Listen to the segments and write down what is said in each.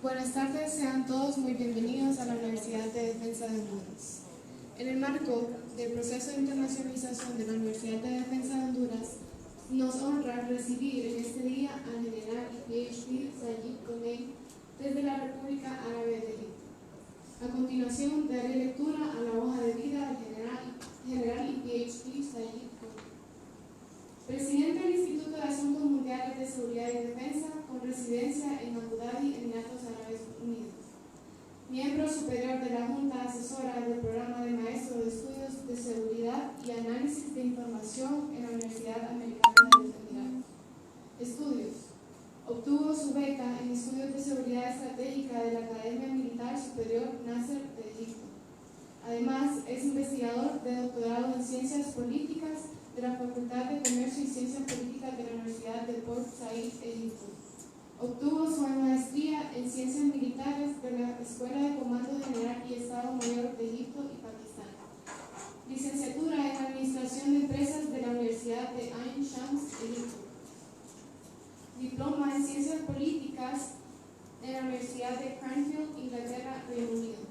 Buenas tardes, sean todos muy bienvenidos a la Universidad de Defensa de Honduras. En el marco del proceso de internacionalización de la Universidad de Defensa de Honduras, nos honra recibir en este día al general PhD Ghoneim desde la República Árabe de Egipto. A continuación, daré lectura a la hoja de vida del general y PhD Ghoneim, presidente del Instituto de Asuntos Mundiales de Seguridad y Defensa, con residencia en Abu Dhabi, Emiratos Árabes Unidos. Miembro superior de la Junta Asesora del Programa de Maestro de Estudios de Seguridad y Análisis de Información en la Universidad Americana de los Emiratos. Estudios. Obtuvo su beca en Estudios de Seguridad Estratégica de la Academia Militar Superior Nasser de Egipto. Además, es investigador de doctorado en Ciencias Políticas de la Facultad de Comercio y Ciencias Políticas de la Universidad de Port Said, Egipto. Obtuvo su maestría en Ciencias Militares de la Escuela de Comando General y Estado Mayor de Egipto y Pakistán. Licenciatura en Administración de Empresas de la Universidad de Ain Shams, Egipto. Diploma en Ciencias Políticas de la Universidad de Cranfield, Inglaterra, Reino Unido.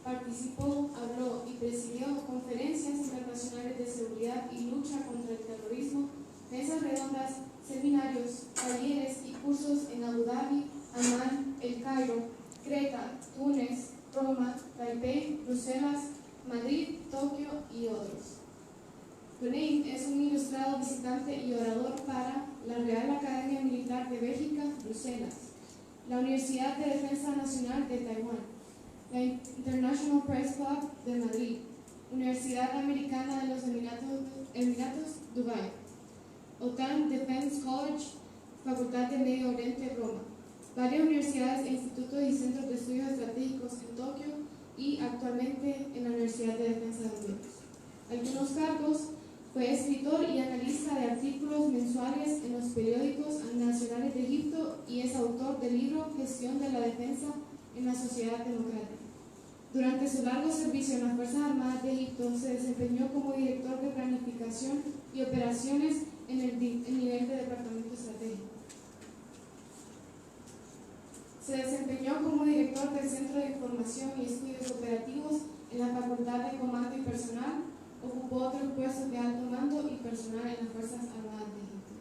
Participó, habló y presidió conferencias internacionales de seguridad y lucha contra el terrorismo, mesas redondas, seminarios, talleres y cursos en Abu Dhabi, Amán, El Cairo, Creta, Túnez, Roma, Taipei, Bruselas, Madrid, Tokio y otros. Ghoneim es un ilustrado visitante y orador para la Real Academia Militar de Bélgica, Bruselas, la Universidad de Defensa Nacional de Taiwán, la International Press Club de Madrid, Universidad Americana de los Emiratos, Dubái, OTAN Defense College, Facultad de Medio Oriente, Roma, varias universidades e institutos y centros de estudios estratégicos en Tokio y actualmente en la Universidad de Defensa de Honduras. Algunos cargos: fue escritor y analista de artículos mensuales en los periódicos nacionales de Egipto y es autor del libro Gestión de la Defensa en la Sociedad Democrática. Durante su largo servicio en las Fuerzas Armadas de Egipto se desempeñó como director de planificación y operaciones en el nivel de departamento estratégico. Se desempeñó como director del Centro de Información y Estudios Operativos en la Facultad de Comando y Personal. Ocupó otros puestos de alto mando y personal en las Fuerzas Armadas de Egipto.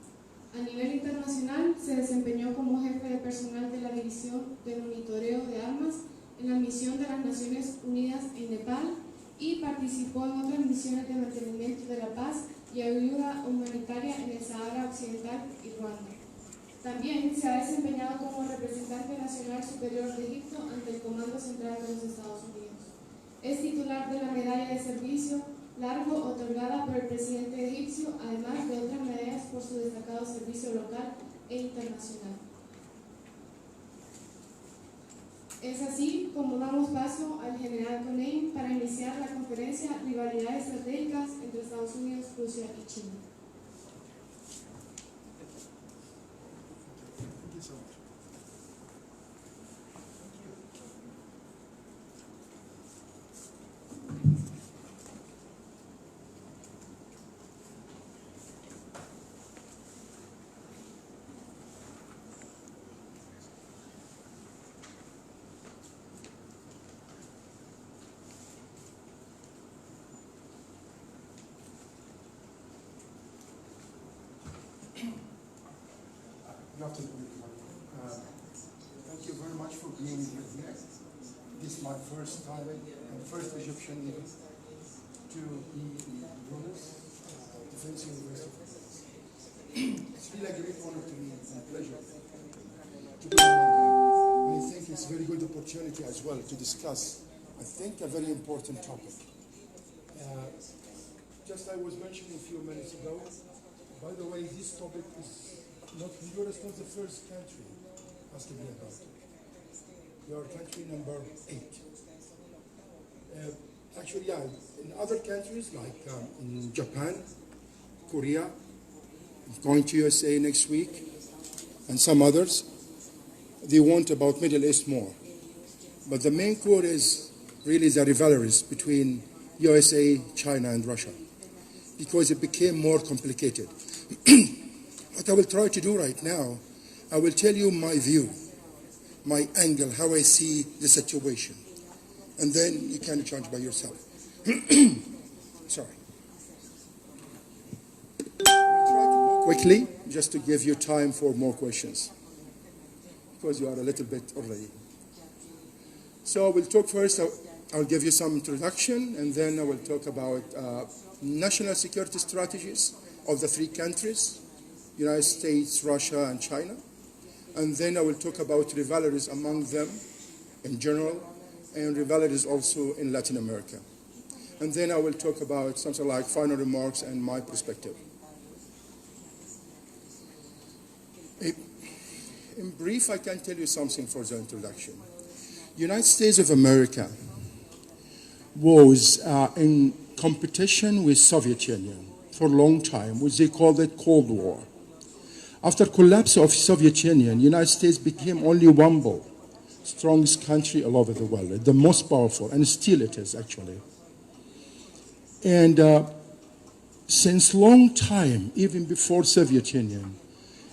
A nivel internacional, se desempeñó como jefe de personal de la División de Monitoreo de Armas en la misión de las Naciones Unidas en Nepal y participó en otras misiones de mantenimiento de la paz y ayuda humanitaria en el Sahara Occidental y Ruanda. También se ha desempeñado como representante nacional superior de Egipto ante el Comando Central de los Estados Unidos. Es titular de la Medalla de Servicio Largo otorgada por el presidente egipcio, además de otras medallas por su destacado servicio local e internacional. Es así como damos paso al general Ghoneim para iniciar la conferencia Rivalidades Estratégicas entre Estados Unidos, Rusia y China. Good afternoon, everyone. Thank you very much for being here. This is my first time and first Egyptian leader to be in Honduras, Defense University. It's really a great honor to me and a pleasure to be among you. And I think it's a very good opportunity as well to discuss, I think, a very important topic. Just I was mentioning a few minutes ago, by the way, this topic is Honduras is not the first country asking me about it. We are country number 8. Actually, yeah, in other countries like in Japan, Korea, I'm going to USA next week, and some others, they want about Middle East more. But the main core is really the rivalries between USA, China, and Russia, because it became more complicated. What I will try to do right now, I will tell you my view my angle, how I see the situation. And then you can judge by yourself. Sorry. I'll try to go quickly, just to give you time for more questions, because you are a little bit already. So we'll talk first, I'll give you some introduction, and then I will talk about national security strategies of the three countries, United States, Russia, and China. And then I will talk about rivalries among them in general, and rivalries also in Latin America. And then I will talk about something like final remarks and my perspective. In brief, I can tell you something for the introduction. United States of America was in competition with Soviet Union for a long time, which they called it Cold War. After collapse of Soviet Union, United States became only one ball, strongest country all over the world, the most powerful, and still it is actually. And since long time, even before Soviet Union,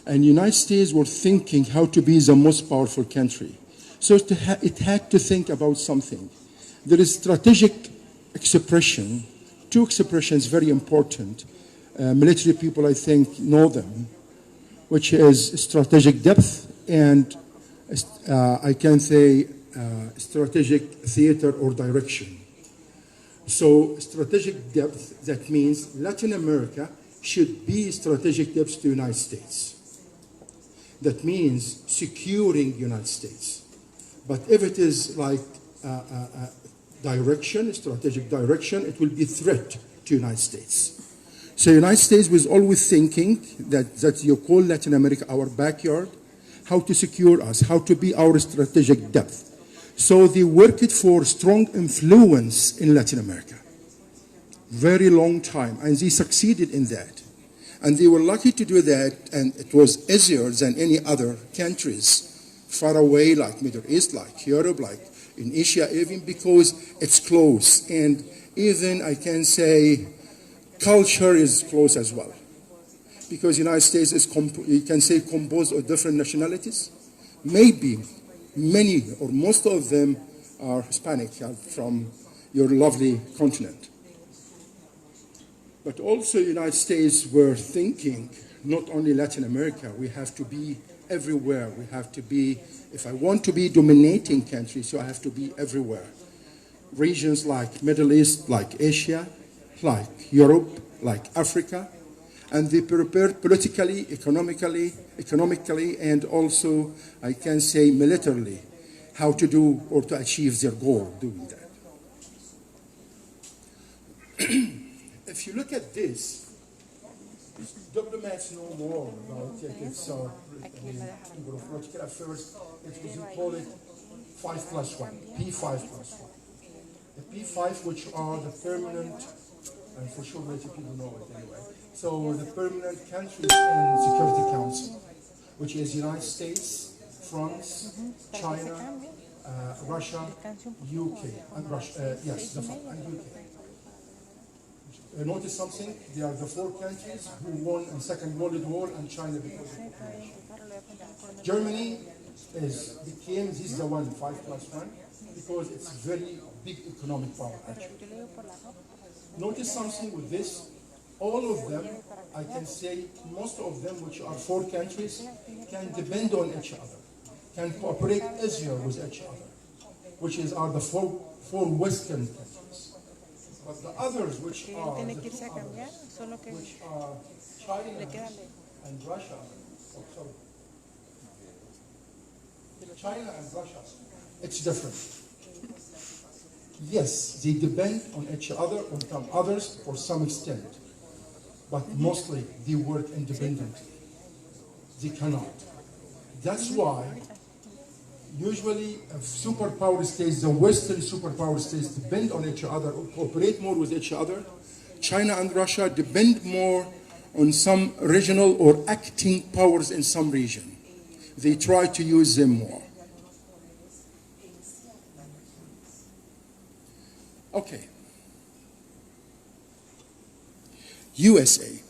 and United States were thinking how to be the most powerful country. So it had to think about something. There is strategic expression, two expressions very important. Military people, I think, know them, which is strategic depth and I can say strategic theater or direction. So strategic depth, that means Latin America should be strategic depth to the United States. That means securing United States. But if it is like direction, strategic direction, it will be threat to United States. So United States was always thinking that you call Latin America our backyard, how to secure us, how to be our strategic depth. So they worked for strong influence in Latin America. Very long time, and they succeeded in that. And they were lucky to do that, and it was easier than any other countries far away, like Middle East, like Europe, like in Asia even, because it's close. And even, I can say, culture is close as well. Because the United States is, you can say, composed of different nationalities. Maybe many or most of them are Hispanic, from your lovely continent. But also the United States were thinking, not only Latin America, we have to be everywhere. We have to be, if I want to be dominating country, so I have to be everywhere. Regions like Middle East, like Asia, like Europe, like Africa, and they prepared politically, economically, and also, I can say, militarily, how to do or to achieve their goal doing that. If you look at this, diplomats know more about it. It's number of political affairs. We call it 5+1, P5+1. The P5, which are the permanent, and for sure many people know it anyway. So the permanent countries in the Security Council, which is United States, France, China, Russia, UK, and Russia, yes, and UK. Notice something, they are the four countries who won in Second World War, and China because of population. Germany became, this is the one, 5+1, because it's very big economic power actually. Notice something with this, all of them, I can say, most of them, which are four countries, can depend on each other, can cooperate easier with each other, which are the four Western countries. But the others, which are China and Russia, China and Russia, it's different. Yes, they depend on each other, on some others for some extent, but mostly they work independently. They cannot. That's why usually superpower states, the Western superpower states depend on each other, or cooperate more with each other. China and Russia depend more on some regional or acting powers in some region. They try to use them more. Okay. USA.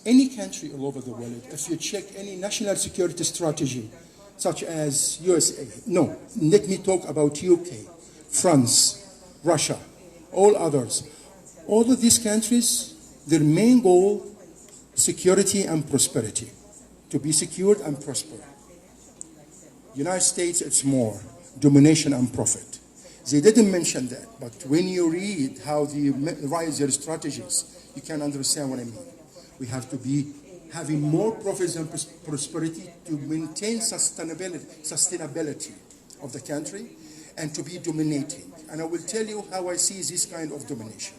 Any country all over the world, if you check any national security strategy such as USA. No, let me talk about UK, France, Russia, all others. All of these countries, their main goal, security and prosperity. To be secured and prosper. United States, it's more domination and profit. They didn't mention that, but when you read how they rise their strategies, you can understand what I mean. We have to be having more profits and prosperity to maintain sustainability of the country and to be dominating. And I will tell you how I see this kind of domination.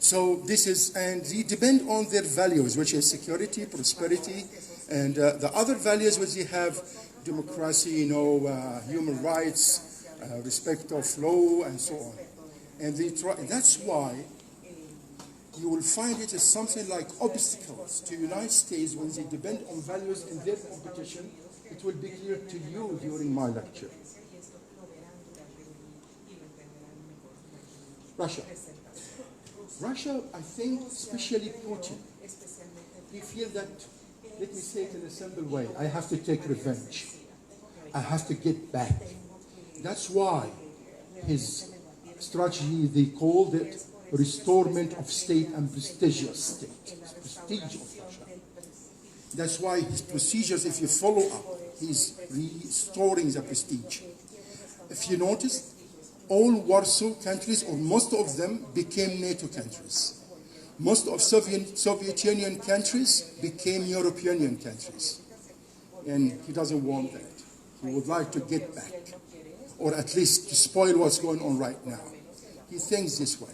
So this is, and they depend on their values, which is security, prosperity, and the other values which they have, democracy, human rights, respect of law, and so on. And they try, that's why you will find it as something like obstacles to the United States when they depend on values in their competition. It will be clear to you during my lecture. Russia. Russia, I think, especially Putin, he feels that, let me say it in a simple way, I have to take revenge. I have to get back. That's why his strategy, they called it restorement of state and prestigious state. Prestige of Russia. That's why his procedures, if you follow up, he's restoring the prestige. If you notice, all Warsaw countries, or most of them, became NATO countries. Most of Soviet Union countries became European Union countries. And he doesn't want that. He would like to get back, or at least to spoil what's going on right now. He thinks this way.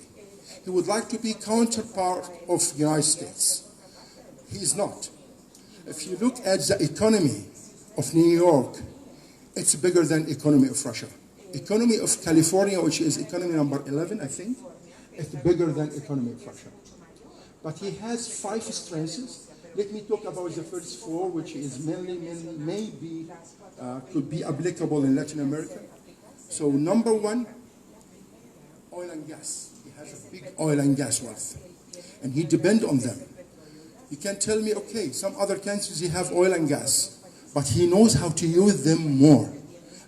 He would like to be counterpart of the United States. He is not. If you look at the economy of New York, it's bigger than the economy of Russia. Economy of California, which is economy number 11, I think, is bigger than economy of Russia. But he has 5 strengths. Let me talk about the first 4, which is maybe could be applicable in Latin America. So number 1, oil and gas. He has a big oil and gas wealth, and he depends on them. You can tell me, okay, some other countries, they have oil and gas, but he knows how to use them more.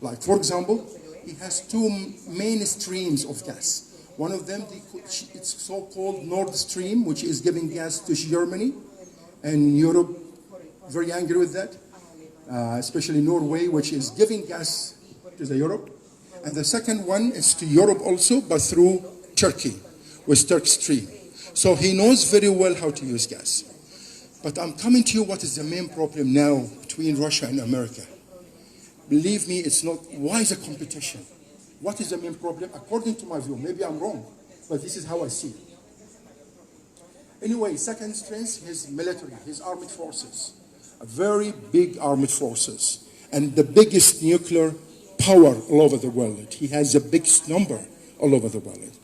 Like, for example, he has 2 main streams of gas. One of them, it's so-called Nord Stream, which is giving gas to Germany, and Europe, very angry with that, especially Norway, which is giving gas to the Europe. And the second one is to Europe also, but through Turkey, with Turk Stream. So he knows very well how to use gas. But I'm coming to you, what is the main problem now between Russia and America? Believe me, it's not. Why is the competition? What is the main problem? According to my view, maybe I'm wrong, but this is how I see it. Anyway, second strength, his military, his armed forces. A very big armed forces. And the biggest nuclear power all over the world. He has the biggest number all over the world.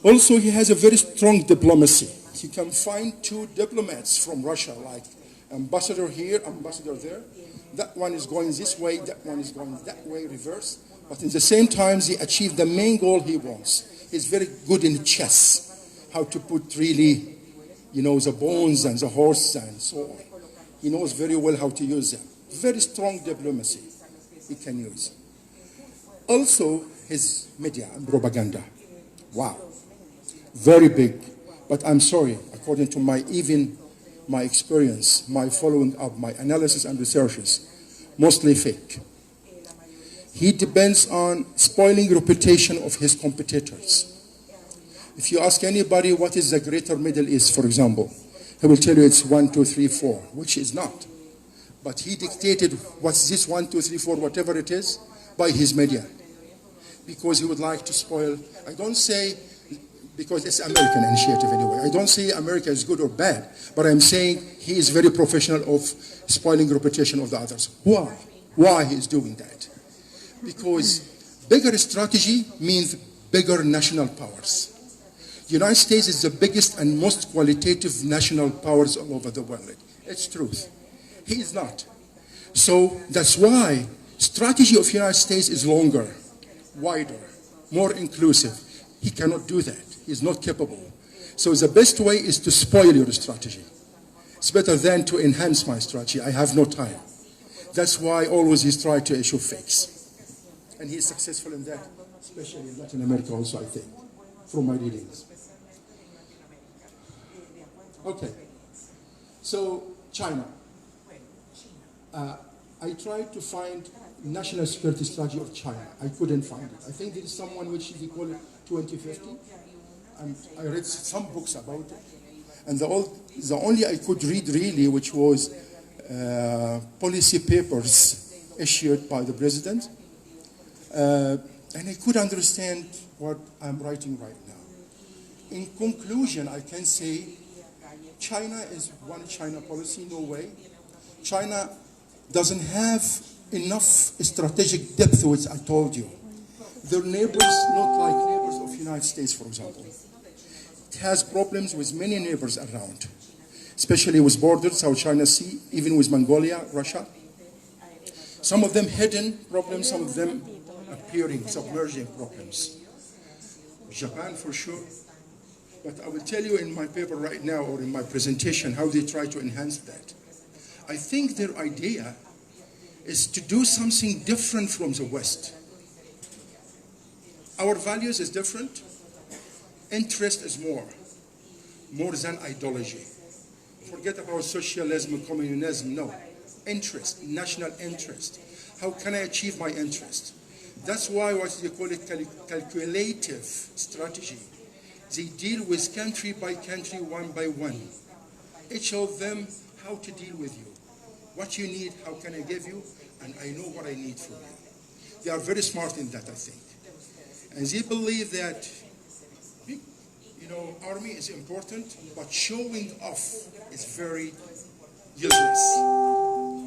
Also, he has a very strong diplomacy. You can find 2 diplomats from Russia, like ambassador here, ambassador there. That one is going this way, that one is going that way, reverse. But at the same time, they achieve the main goal he wants. He's very good in chess, how to put really, the bones and the horse and so on. He knows very well how to use them. Very strong diplomacy he can use. Also, his media and propaganda. Wow. Very big. But I'm sorry, according to my experience, my following up, my analysis and researches, mostly fake. He depends on spoiling reputation of his competitors. If you ask anybody what is the Greater Middle East, for example, he will tell you it's 1, 2, 3, 4, which is not. But he dictated what's this 1, 2, 3, 4, whatever it is, by his media. Because he would like to spoil, I don't say, because it's American initiative anyway. I don't say America is good or bad, but I'm saying he is very professional of spoiling reputation of the others. Why? Why he is doing that? Because bigger strategy means bigger national powers. The United States is the biggest and most qualitative national powers all over the world. It's truth. He is not. So that's why strategy of the United States is longer, wider, more inclusive. He cannot do that. He's not capable. So the best way is to spoil your strategy. It's better than to enhance my strategy. I have no time. That's why always he's trying to issue fakes. And he's successful in that, especially in Latin America also, I think, from my readings. Okay, so China. I tried to find national security strategy of China. I couldn't find it. I think there is someone which they call it 2050. And I read some books about it. And the only I could read really, which was policy papers issued by the president. And I could understand what I'm writing right now. In conclusion, I can say China is one China policy, no way. China doesn't have enough strategic depth, which I told you. Their neighbors, not like neighbors of the United States, for example. It has problems with many neighbors around, especially with borders, South China Sea, even with Mongolia, Russia. Some of them hidden problems, some of them appearing, submerging problems. Japan, for sure. But I will tell you in my paper right now, or in my presentation, how they try to enhance that. I think their idea is to do something different from the West. Our values is different. Interest is more than ideology. Forget about socialism, communism, no. Interest, national interest. How can I achieve my interest? That's why what they call it calculative strategy. They deal with country by country, one by one. Each of them, how to deal with you. What you need, how can I give you? And I know what I need from you. They are very smart in that, I think. And they believe that, you know, army is important, but showing off is very useless.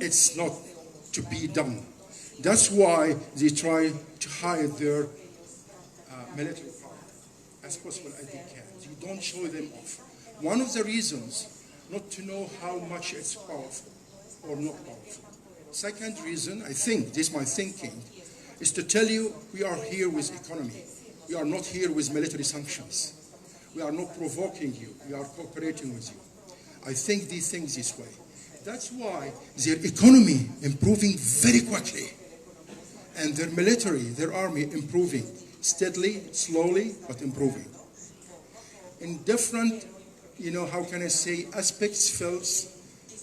It's not to be done. That's why they try to hide their military power as possible as they can. They don't show them off. One of the reasons not to know how much it's powerful or not powerful. Second reason, I think, this is my thinking, is to tell you we are here with economy. We are not here with military sanctions. We are not provoking you. We are cooperating with you. I think they think this way. That's why their economy improving very quickly. And their military, their army improving steadily, slowly, but improving. In different, you know, how can I say, aspects, fields,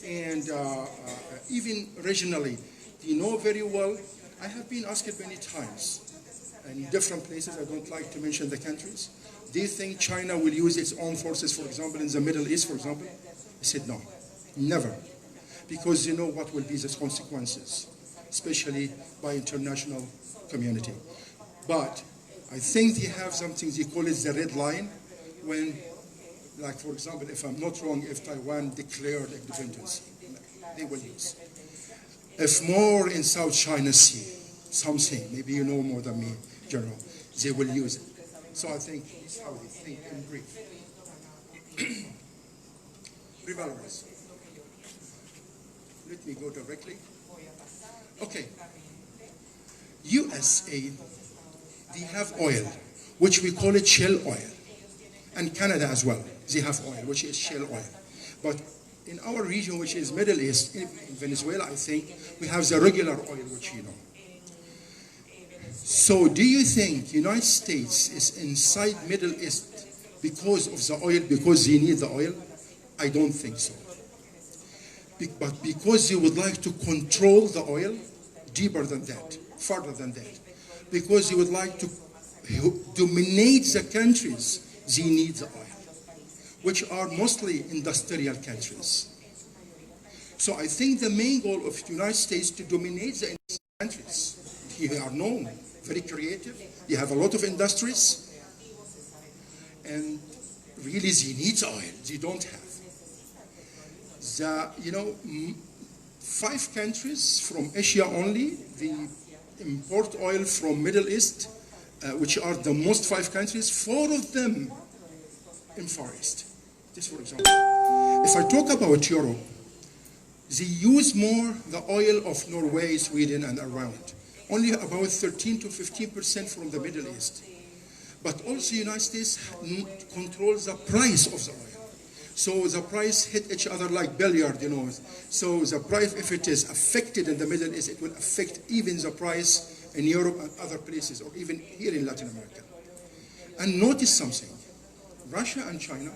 and even regionally. You know very well, I have been asked many times, in different places, I don't like to mention the countries, do you think China will use its own forces, for example, in the Middle East, for example? I said no, never. Because you know what will be the consequences, especially by international community. But I think they have something, they call it the red line, when, like for example, if I'm not wrong, if Taiwan declared independence, they will use. If more in South China Sea, something, maybe you know more than me, General, they will use it. So I think it's how they think in brief. Rivalries. Let me go directly. Okay. USA, they have oil, which we call it shale oil. And Canada as well, they have oil, which is shale oil. But in our region, which is Middle East, in Venezuela, I think, we have the regular oil, which you know. So do you think United States is inside Middle East because of the oil, because they need the oil? I don't think so. But because they would like to control the oil deeper than that, further than that. Because they would like to dominate the countries, they need the oil, which are mostly industrial countries. So I think the main goal of the United States is to dominate the countries. They are known, very creative. They have a lot of industries. And really they need oil. They don't have. The, you know, 5 countries from Asia only, they import oil from Middle East, which are the most 5 countries, 4 of them in Far East. This, for example. If I talk about Europe, they use more the oil of Norway, Sweden, and around. Only about 13 to 15% from the Middle East. But also the United States controls the price of the oil. So the price hit each other like billiard, you know. So the price, if it is affected in the Middle East, it will affect even the price in Europe and other places, or even here in Latin America. And notice something. Russia and China,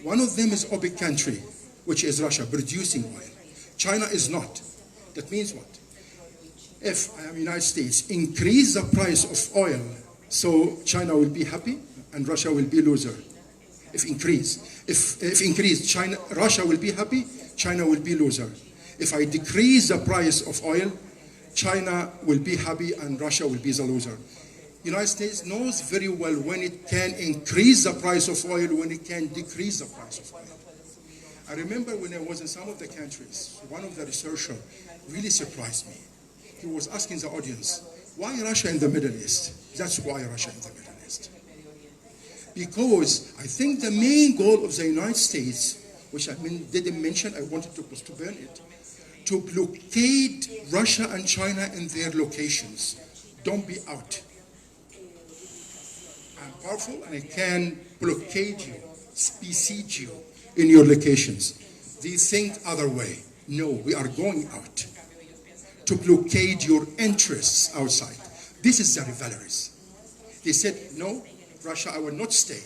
one of them is OPEC country, which is Russia, producing oil. China is not. That means what? If I am United States, increase the price of oil, so China will be happy and Russia will be loser. If increase, China, Russia will be happy, China will be loser. If I decrease the price of oil, China will be happy and Russia will be the loser. United States knows very well when it can increase the price of oil, when it can decrease the price of oil. I remember when I was in some of the countries, one of the researchers really surprised me. He was asking the audience, why Russia in the Middle East? That's why Russia in the Middle East. Because I think the main goal of the United States, which I didn't mention, I wanted to postpone it, to blockade Russia and China in their locations. Don't be out. I'm powerful and I can blockade you, besiege you in your locations. They think other way. No, we are going out to blockade your interests outside. This is the rivalries. They said, no, Russia, I will not stay.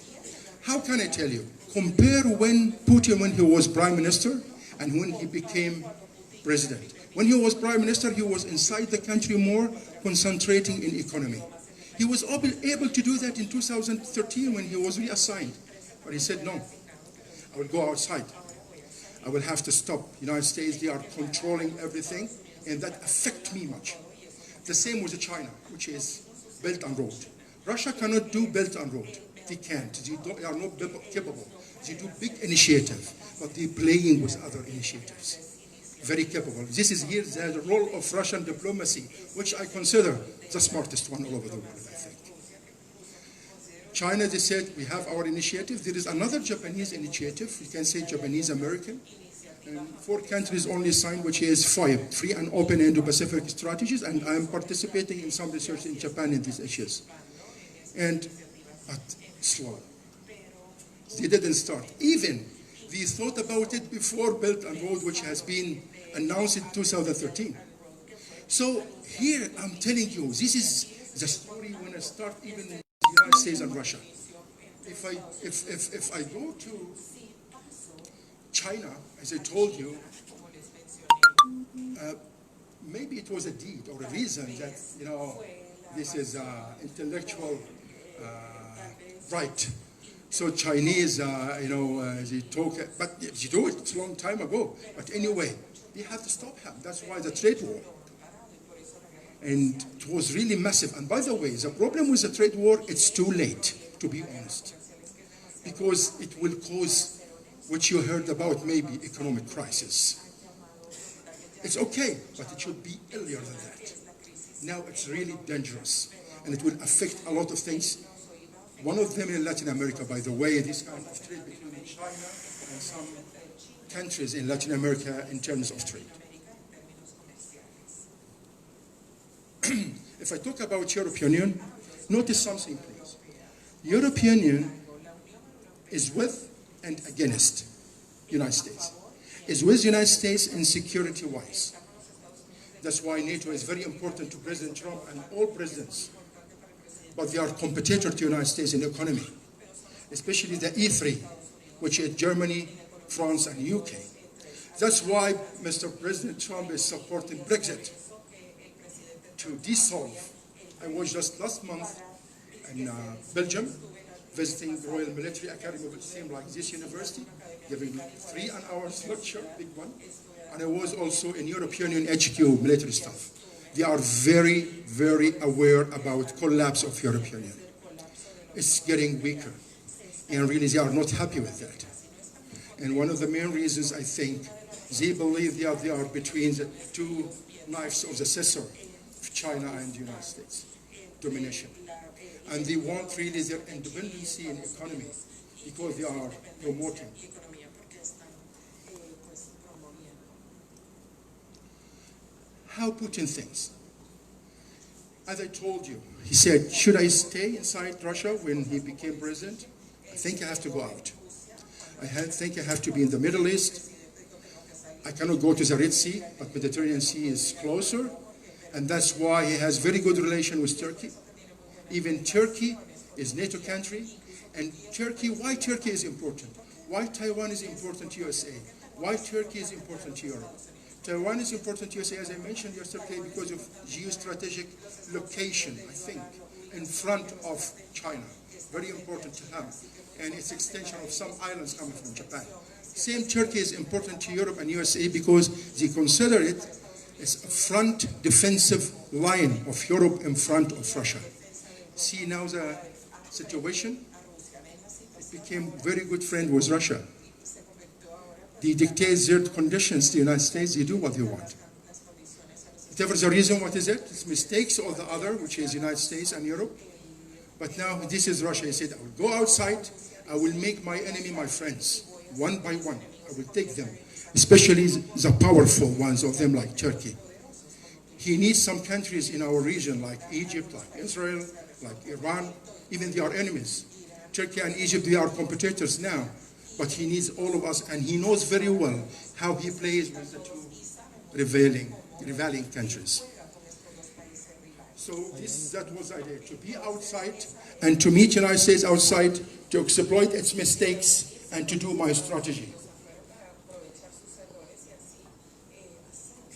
How can I tell you? Compare when Putin, when he was prime minister, and when he became president. When he was prime minister, he was inside the country more, concentrating in economy. He was able to do that in 2013 when he was reassigned. But he said, no, I will go outside. I will have to stop. United States, they are controlling everything, and that affects me much. The same with China, which is Belt and Road. Russia cannot do Belt and Road. They can't. They are not capable. They do big initiative, but they're playing with other initiatives. Very capable. This is here the role of Russian diplomacy, which I consider the smartest one all over the world, I think. China, they said, we have our initiative. There is another Japanese initiative. You can say Japanese-American. And 4 countries only signed, which is FIRE, Free and Open Indo-Pacific Strategies, and I am participating in some research in Japan in these issues. But slow. They didn't start. Even they thought about it before Belt and Road, which has been announced in 2013. So here I'm telling you, this is the story when I start even in the United States and Russia. If I go to China, as I told you, maybe it was a deed or a reason that, you know, this is intellectual right. So Chinese, they talk, but they do it a long time ago. But anyway, they had to stop him. That's why the trade war. And it was really massive. And by the way, the problem with the trade war, it's too late, to be honest. Because it will cause, which you heard about, maybe economic crisis. It's okay, but it should be earlier than that. Now it's really dangerous. And it will affect a lot of things. One of them in Latin America, by the way, this kind of trade between China and some countries in Latin America in terms of trade. If I talk about European Union, notice something, please. European Union is with and against United States. Is with United States in security-wise. That's why NATO is very important to President Trump and all presidents. But they are competitor to the United States in economy, especially the E3, which is Germany, France, and UK. That's why Mr. President Trump is supporting Brexit to dissolve. I was just last month in Belgium, visiting the Royal Military Academy, which seemed like this university, giving 3 hours lecture, big one. And I was also in European Union HQ, military staff. They are very, very aware about collapse of European Union. It's getting weaker, and really they are not happy with that. And one of the main reasons, I think, they believe they are between the 2 knives of the scissor of China and the United States, domination. And they want really their independence in economy because they are promoting. How Putin thinks. As I told you, he said, should I stay inside Russia when he became president? I think I have to go out. think I have to be in the Middle East. I cannot go to the Red Sea, but Mediterranean Sea is closer. And that's why he has very good relation with Turkey. Even Turkey is NATO country. And Turkey, why Turkey is important? Why Taiwan is important to USA? Why Turkey is important to Europe? Taiwan is important to USA, as I mentioned yesterday, because of geostrategic location, I think, in front of China. Very important to have. And it's extension of some islands coming from Japan. Same Turkey is important to Europe and USA because they consider it as a front defensive line of Europe in front of Russia. See now the situation? It became very good friend with Russia. They dictate their conditions to the United States, they do what they want. Whatever the reason, what is it? It's mistakes or the other, which is the United States and Europe. But now this is Russia. He said, I will go outside, I will make my enemy my friends, one by one. I will take them, especially the powerful ones of them like Turkey. He needs some countries in our region like Egypt, like Israel, like Iran, even they are enemies. Turkey and Egypt, they are competitors now, but he needs all of us, and he knows very well how he plays with the two revealing countries. So that was the idea, to be outside and to meet the United States outside, to exploit its mistakes, and to do my strategy.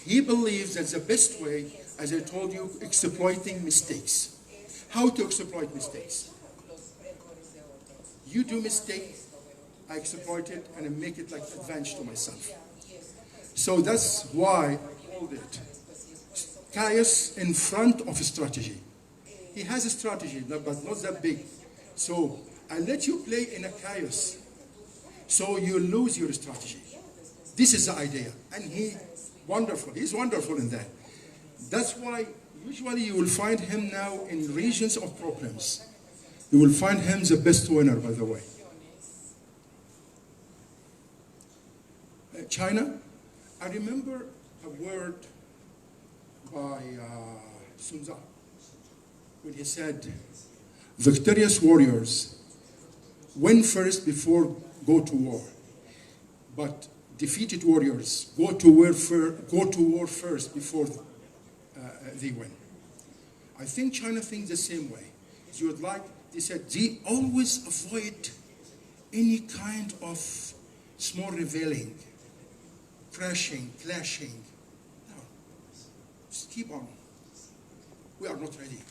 He believes that the best way, as I told you, exploiting mistakes. How to exploit mistakes? You do mistake, I exploit it, and I make it like advantage to myself. So that's why I called it chaos in front of a strategy. He has a strategy, but not that big. So I let you play in a chaos, so you lose your strategy. This is the idea, and he's wonderful in that. That's why usually you will find him now in regions of problems. You will find him the best winner, by the way. China, I remember a word by Sun Tzu when he said, victorious warriors win first before go to war, but defeated warriors go to war first before they win. I think China thinks the same way. They said they always avoid any kind of small revealing, crashing, clashing. No, just keep on. We are not ready.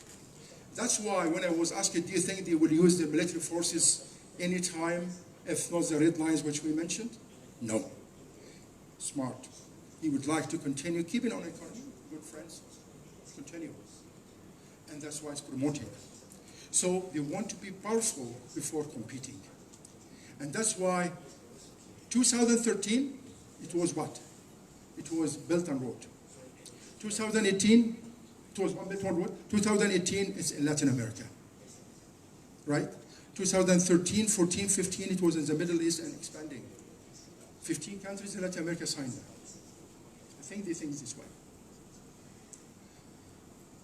That's why when I was asked, do you think they will use the military forces anytime, if not the red lines which we mentioned? No. Smart. He would like to continue keeping on economy, good friends, continue. And that's why it's promoting. So they want to be powerful before competing. And that's why 2013, it was what? It was Belt and Road. 2018, it was One Belt One Road. 2018, it's in Latin America. Right? 2013, 14, 15, it was in the Middle East and expanding. 15 countries in Latin America signed that. I think they think this way.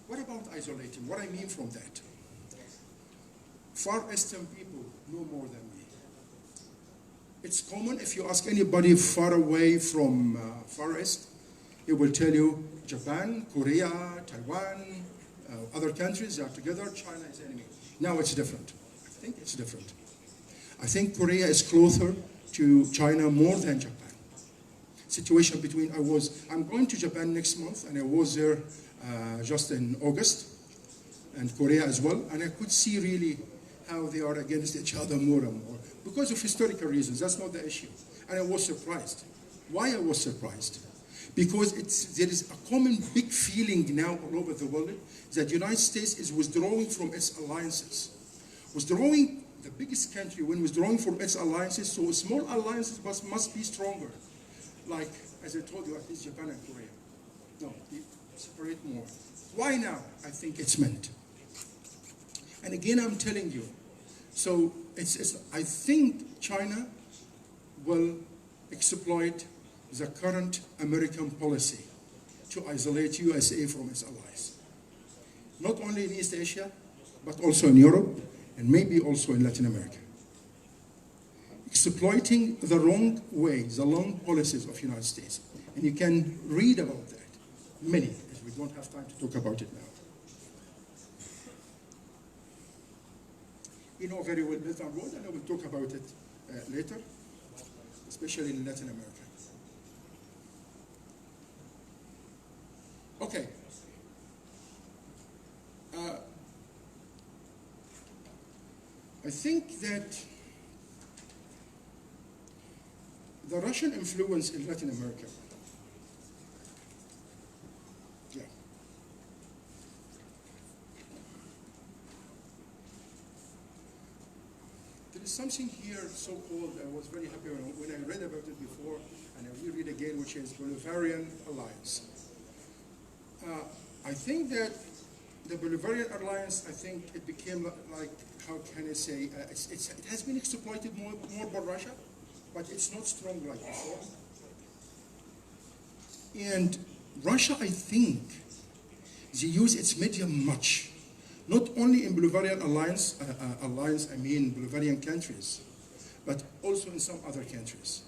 What about isolating? What I mean from that? Far Eastern people know more than me. It's common if you ask anybody far away from Far East, he will tell you Japan, Korea, Taiwan, other countries, they are together, China is enemy. Now it's different. I think it's different. I think Korea is closer to China more than Japan. Situation between, I'm going to Japan next month, and I was there just in August, and Korea as well, and I could see really how they are against each other more and more. Because of historical reasons, that's not the issue. And I was surprised. Why I was surprised? Because there is a common big feeling now all over the world that the United States is withdrawing from its alliances. Withdrawing, the biggest country, when withdrawing from its alliances, so small alliances must be stronger. Like, as I told you, at least Japan and Korea. No, they separate more. Why now? I think it's meant. And again, I'm telling you, so I think China will exploit the current American policy to isolate USA from its allies. Not only in East Asia, but also in Europe, and maybe also in Latin America. exploiting the wrong ways, the wrong policies of the United States. And you can read about that, many, as we don't have time to talk about it now. You know very well Belt and Road, and I will talk about it later, especially in Latin America. Okay. I think that the Russian influence in Latin America, yeah. There is something here so-called, I was very happy when I read about it before, and I will read again, which is Bolivarian Alliance. I think that the Bolivarian Alliance, I think it became like, how can I say, it has been exploited more by Russia, but it's not strong like before. And Russia, I think, they use its medium much, not only in Bolivarian Alliance, I mean Bolivarian countries, but also in some other countries.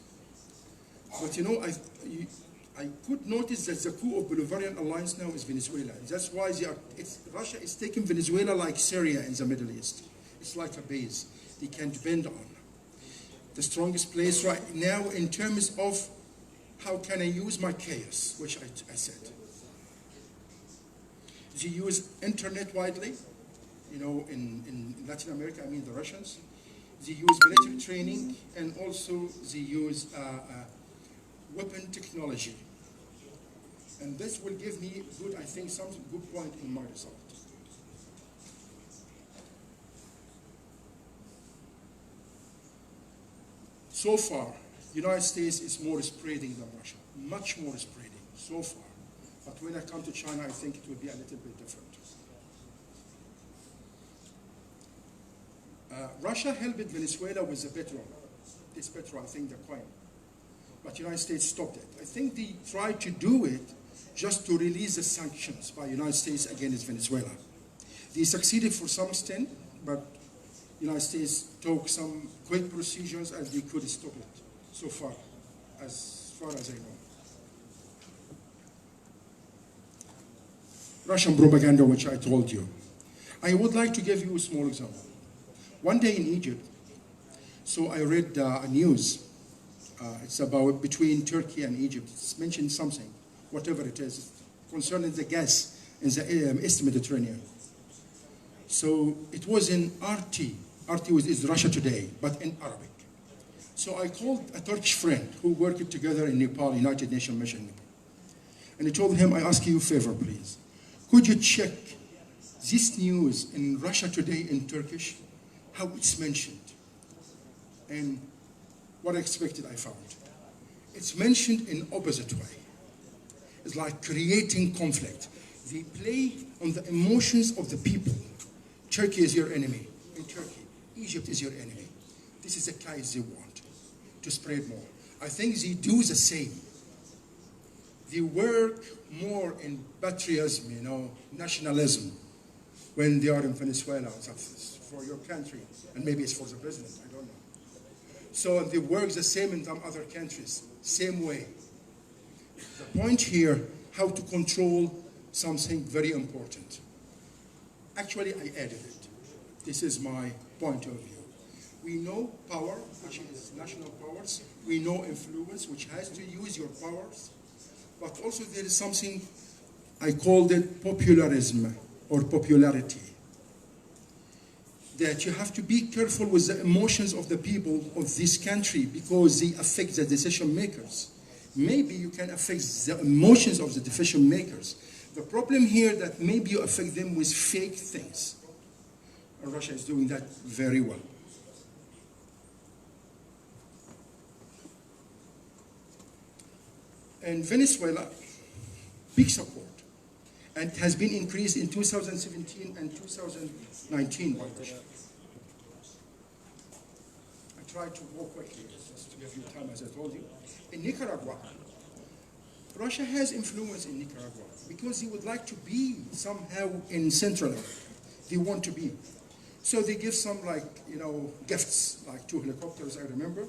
But you know, I could notice that the core of Bolivarian Alliance now is Venezuela. That's why Russia is taking Venezuela like Syria in the Middle East. It's like a base they can depend on. The strongest place right now in terms of how can I use my chaos, which I said. They use internet widely, you know, in Latin America, I mean the Russians. They use military training, and also they use weapon technology. And this will give me good, I think, some good point in my result. So far, United States is more spreading than Russia, much more spreading so far. But when I come to China, I think it will be a little bit different. Russia helped Venezuela with the petrol. This petrol, I think, the coin. But the United States stopped it. I think they tried to do it just to release the sanctions by the United States against Venezuela. They succeeded for some extent, but the United States took some quick procedures and they could stop it so far as I know. Russian propaganda, which I told you. I would like to give you a small example. One day in Egypt, so I read news. It's about between Turkey and Egypt. It's mentioned something, whatever it is, concerning the gas in the East Mediterranean. So it was in RT. RT is Russia Today, but in Arabic. So I called a Turkish friend who worked together in Nepal, United Nations Mission. And I told him, I ask you a favor, please. Could you check this news in Russia Today in Turkish, how it's mentioned? And what I expected, I found. It's mentioned in opposite way. It's like creating conflict. They play on the emotions of the people. Turkey is your enemy. In Turkey, Egypt is your enemy. This is the case they want to spread more. I think they do the same. They work more in patriotism, you know, nationalism, when they are in Venezuela, for your country, and maybe it's for the president, I don't know. So they work the same in some other countries, same way. The point here, how to control something very important. Actually, I added it. This is my point of view. We know power, which is national powers. We know influence, which has to use your powers. But also there is something, I called it popularism or popularity. That you have to be careful with the emotions of the people of this country because they affect the decision makers. Maybe you can affect the emotions of the decision makers. The problem here that maybe you affect them with fake things. And Russia is doing that very well. And Venezuela, big support. And it has been increased in 2017 and 2019 by Russia. I tried to walk quickly, just to give you time, as I told you. In Nicaragua, Russia has influence in Nicaragua because they would like to be somehow in Central America. They want to be. So they give some gifts, like 2 helicopters, I remember.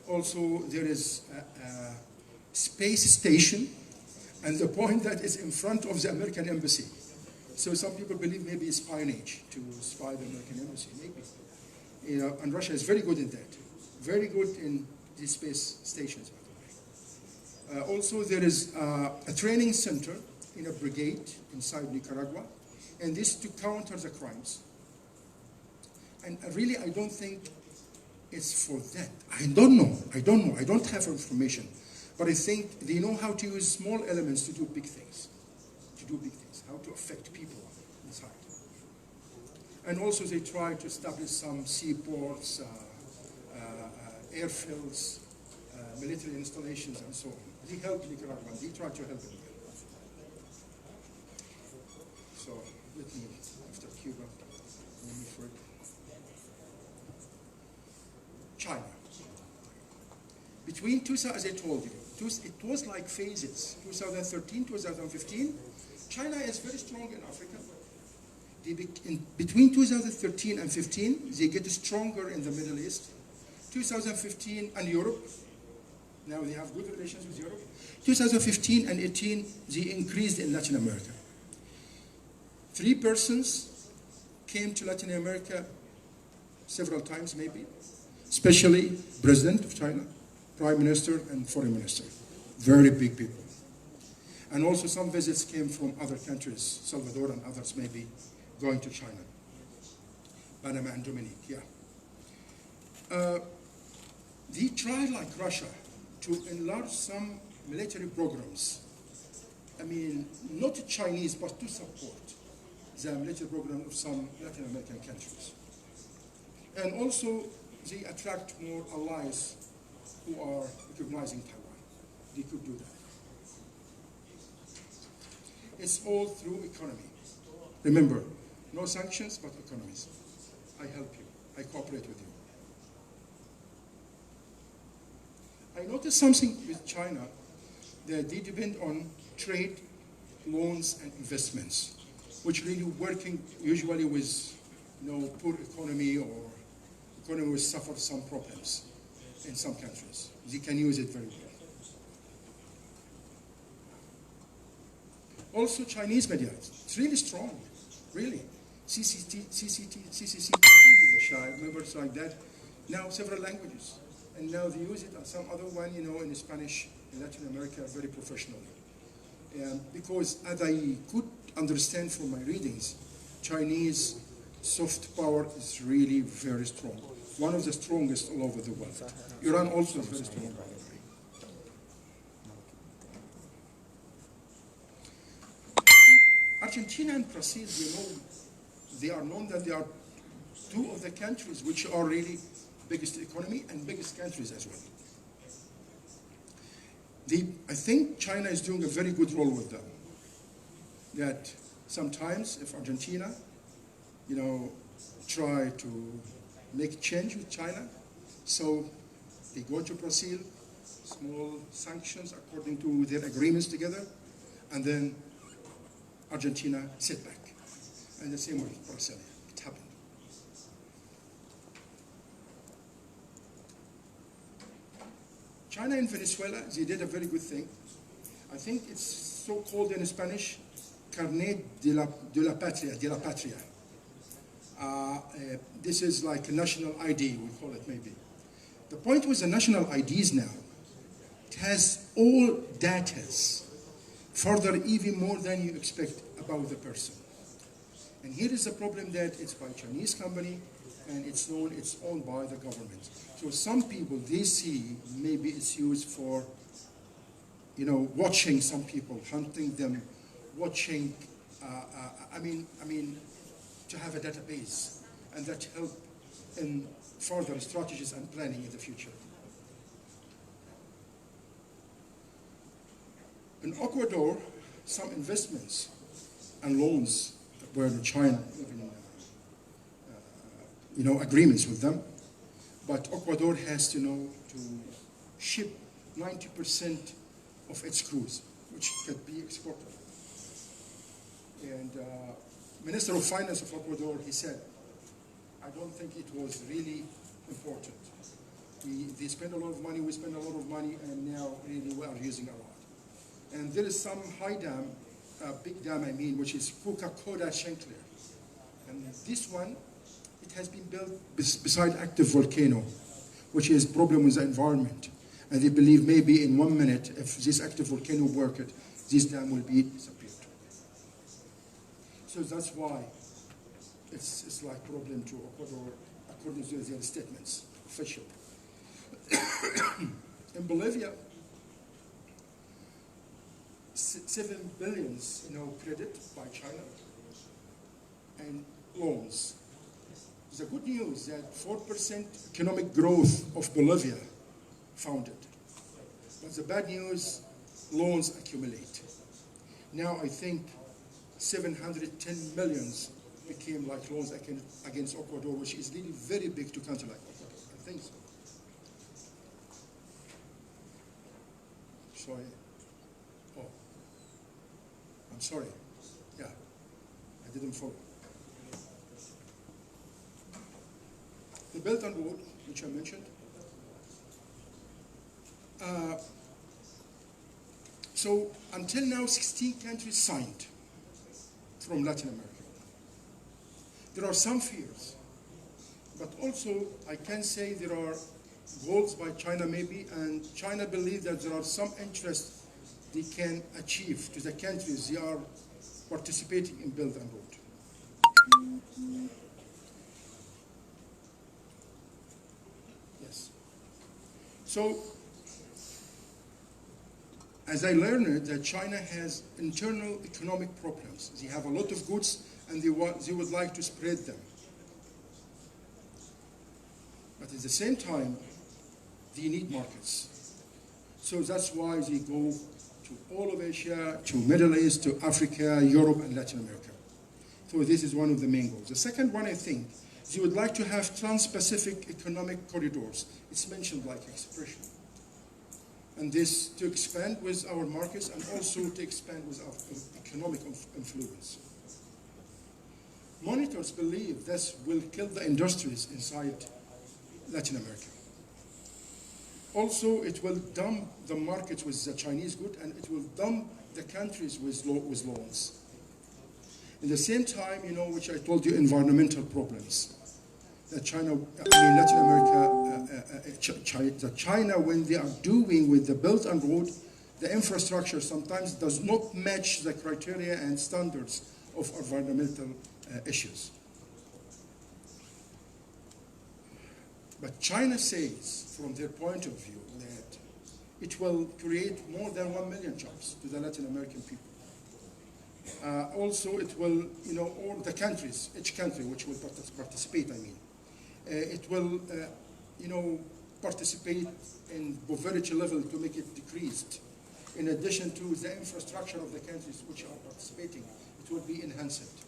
Also, there is a space station, and the point that is in front of the American embassy. So some people believe maybe it's espionage to spy the American embassy, maybe. And Russia is very good in that. Very good in these space stations, by the way. Also, there is a training center in a brigade inside Nicaragua, and this to counter the crimes. And really, I don't think it's for that. I don't know. I don't have information. But I think they know how to use small elements to do big things. How to affect people inside. And also they try to establish some seaports, airfields, military installations, and so on. They help Nicaragua. They try to help them. So let me, after Cuba, move forward. China. Between 2000, as I told you, it was like phases. 2013, 2015, China is very strong in Africa. Between 2013 and 15, they get stronger in the Middle East. 2015 and Europe. Now they have good relations with Europe. 2015 and 18, they increased in Latin America. 3 persons came to Latin America several times, maybe, especially President of China, Prime Minister, and Foreign Minister. Very big people. And also some visits came from other countries, Salvador and others maybe, going to China. Panama and Dominique, yeah. They tried, like Russia, to enlarge some military programs. I mean, not Chinese, but to support the military program of some Latin American countries. And also, they attract more allies who are recognizing Taiwan. They could do that. It's all through economy. Remember, no sanctions, but economies. I help you. I cooperate with you. I noticed something with China, that they depend on trade, loans, and investments, which really working usually with poor economy or economy will suffer some problems in some countries. They can use it very well. Also, Chinese media, it's really strong, really. CCTV, which I remember it's like that. Now several languages, and now they use it, and some other one, in Spanish in Latin America, very professionally. Because as I could understand from my readings, Chinese soft power is really very strong. One of the strongest all over the world. Iran also is very strong. Argentina and Brazil, they are known that they are 2 of the countries which are really biggest economy and biggest countries as well. I think China is doing a very good role with them. That sometimes if Argentina, try to make change with China, so they go to Brazil, small sanctions according to their agreements together, and then Argentina sit back. And the same with Brazil. It happened. China and Venezuela, they did a very good thing. I think it's so-called in Spanish, Carnet de la Patria. This is like a national ID, we call it maybe. The point with the national IDs now, it has all datas, further even more than you expect about the person. And here is the problem that it's by a Chinese company and it's owned by the government. So some people, they see maybe it's used for, watching some people, hunting them, watching, to have a database, and that help in further strategies and planning in the future. In Ecuador, some investments and loans were in China, agreements with them. But Ecuador has to ship 90% of its cruise, which could be exported. And Minister of Finance of Ecuador, he said, I don't think it was really important. They spend a lot of money, we spend a lot of money, and now really we are using a lot. And there is some high dam, big dam I mean, which is Coca-Cola Schenkler. And this one, it has been built beside active volcano, which is problem with the environment. And they believe maybe in 1 minute, if this active volcano worked, this dam will be disappeared. So that's why it's like problem to Ecuador, according to their statements, official. In Bolivia, 7 billion, credit by China and loans. The good news that 4% economic growth of Bolivia founded. But the bad news, loans accumulate. Now I think 710 millions became like loans against Ecuador, which is really very big to country like Ecuador. I think so. Sorry. Oh, I'm sorry. Yeah, I didn't follow. The Belt and Road, which I mentioned. So until now, 16 countries signed from Latin America. There are some fears, but also I can say there are goals by China maybe, and China believes that there are some interests they can achieve to the countries they are participating in Belt and Road. Yes. So, as I learned that China has internal economic problems. They have a lot of goods and they would like to spread them. But at the same time, they need markets. So that's why they go to all of Asia, to Middle East, to Africa, Europe, and Latin America. So this is one of the main goals. The second one, I think, they would like to have trans-Pacific economic corridors. It's mentioned like expression. And this to expand with our markets and also to expand with our economic influence. Monitors believe this will kill the industries inside Latin America. Also, it will dump the markets with the Chinese good, and it will dump the countries with loans. At the same time, which I told you, environmental problems. That Latin America, China, when they are doing with the Belt and Road, the infrastructure sometimes does not match the criteria and standards of environmental issues. But China says, from their point of view, that it will create more than 1 million jobs to the Latin American people. Also, it will, all the countries, each country which will participate, it will, participate in poverty level to make it decreased. In addition to the infrastructure of the countries which are participating, it will be enhanced.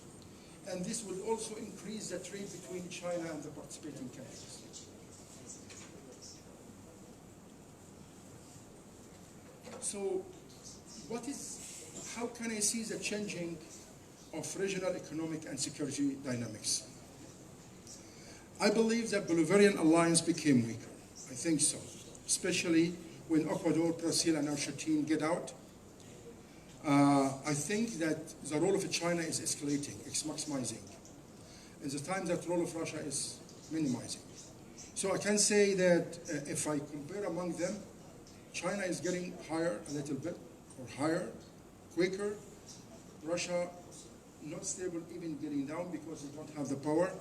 And this will also increase the trade between China and the participating countries. So, how can I see the changing of regional economic and security dynamics? I believe that Bolivarian alliance became weaker. I think so, especially when Ecuador, Brazil, and Argentina get out. I think that the role of China is escalating, it's maximizing. And the time that role of Russia is minimizing. So I can say that if I compare among them, China is getting higher a little bit, or higher, quicker. Russia, not stable, even getting down because they don't have the power.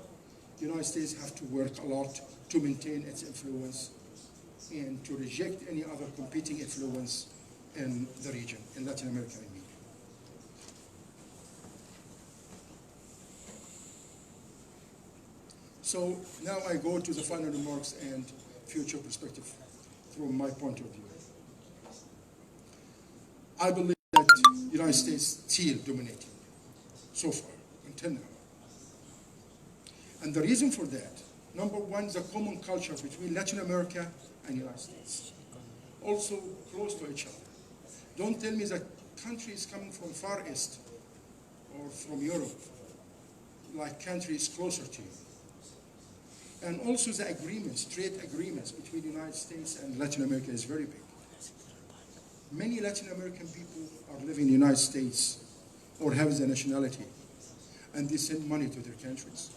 The United States have to work a lot to maintain its influence and to reject any other competing influence in the region, in Latin America, I mean. So now I go to the final remarks and future perspective from my point of view. I believe that the United States still dominating so far, until now. And the reason for that, number one, the common culture between Latin America and the United States. Also close to each other. Don't tell me that countries coming from Far East or from Europe, like countries closer to you. And also the agreements, trade agreements between the United States and Latin America is very big. Many Latin American people are living in the United States or have the nationality, and they send money to their countries,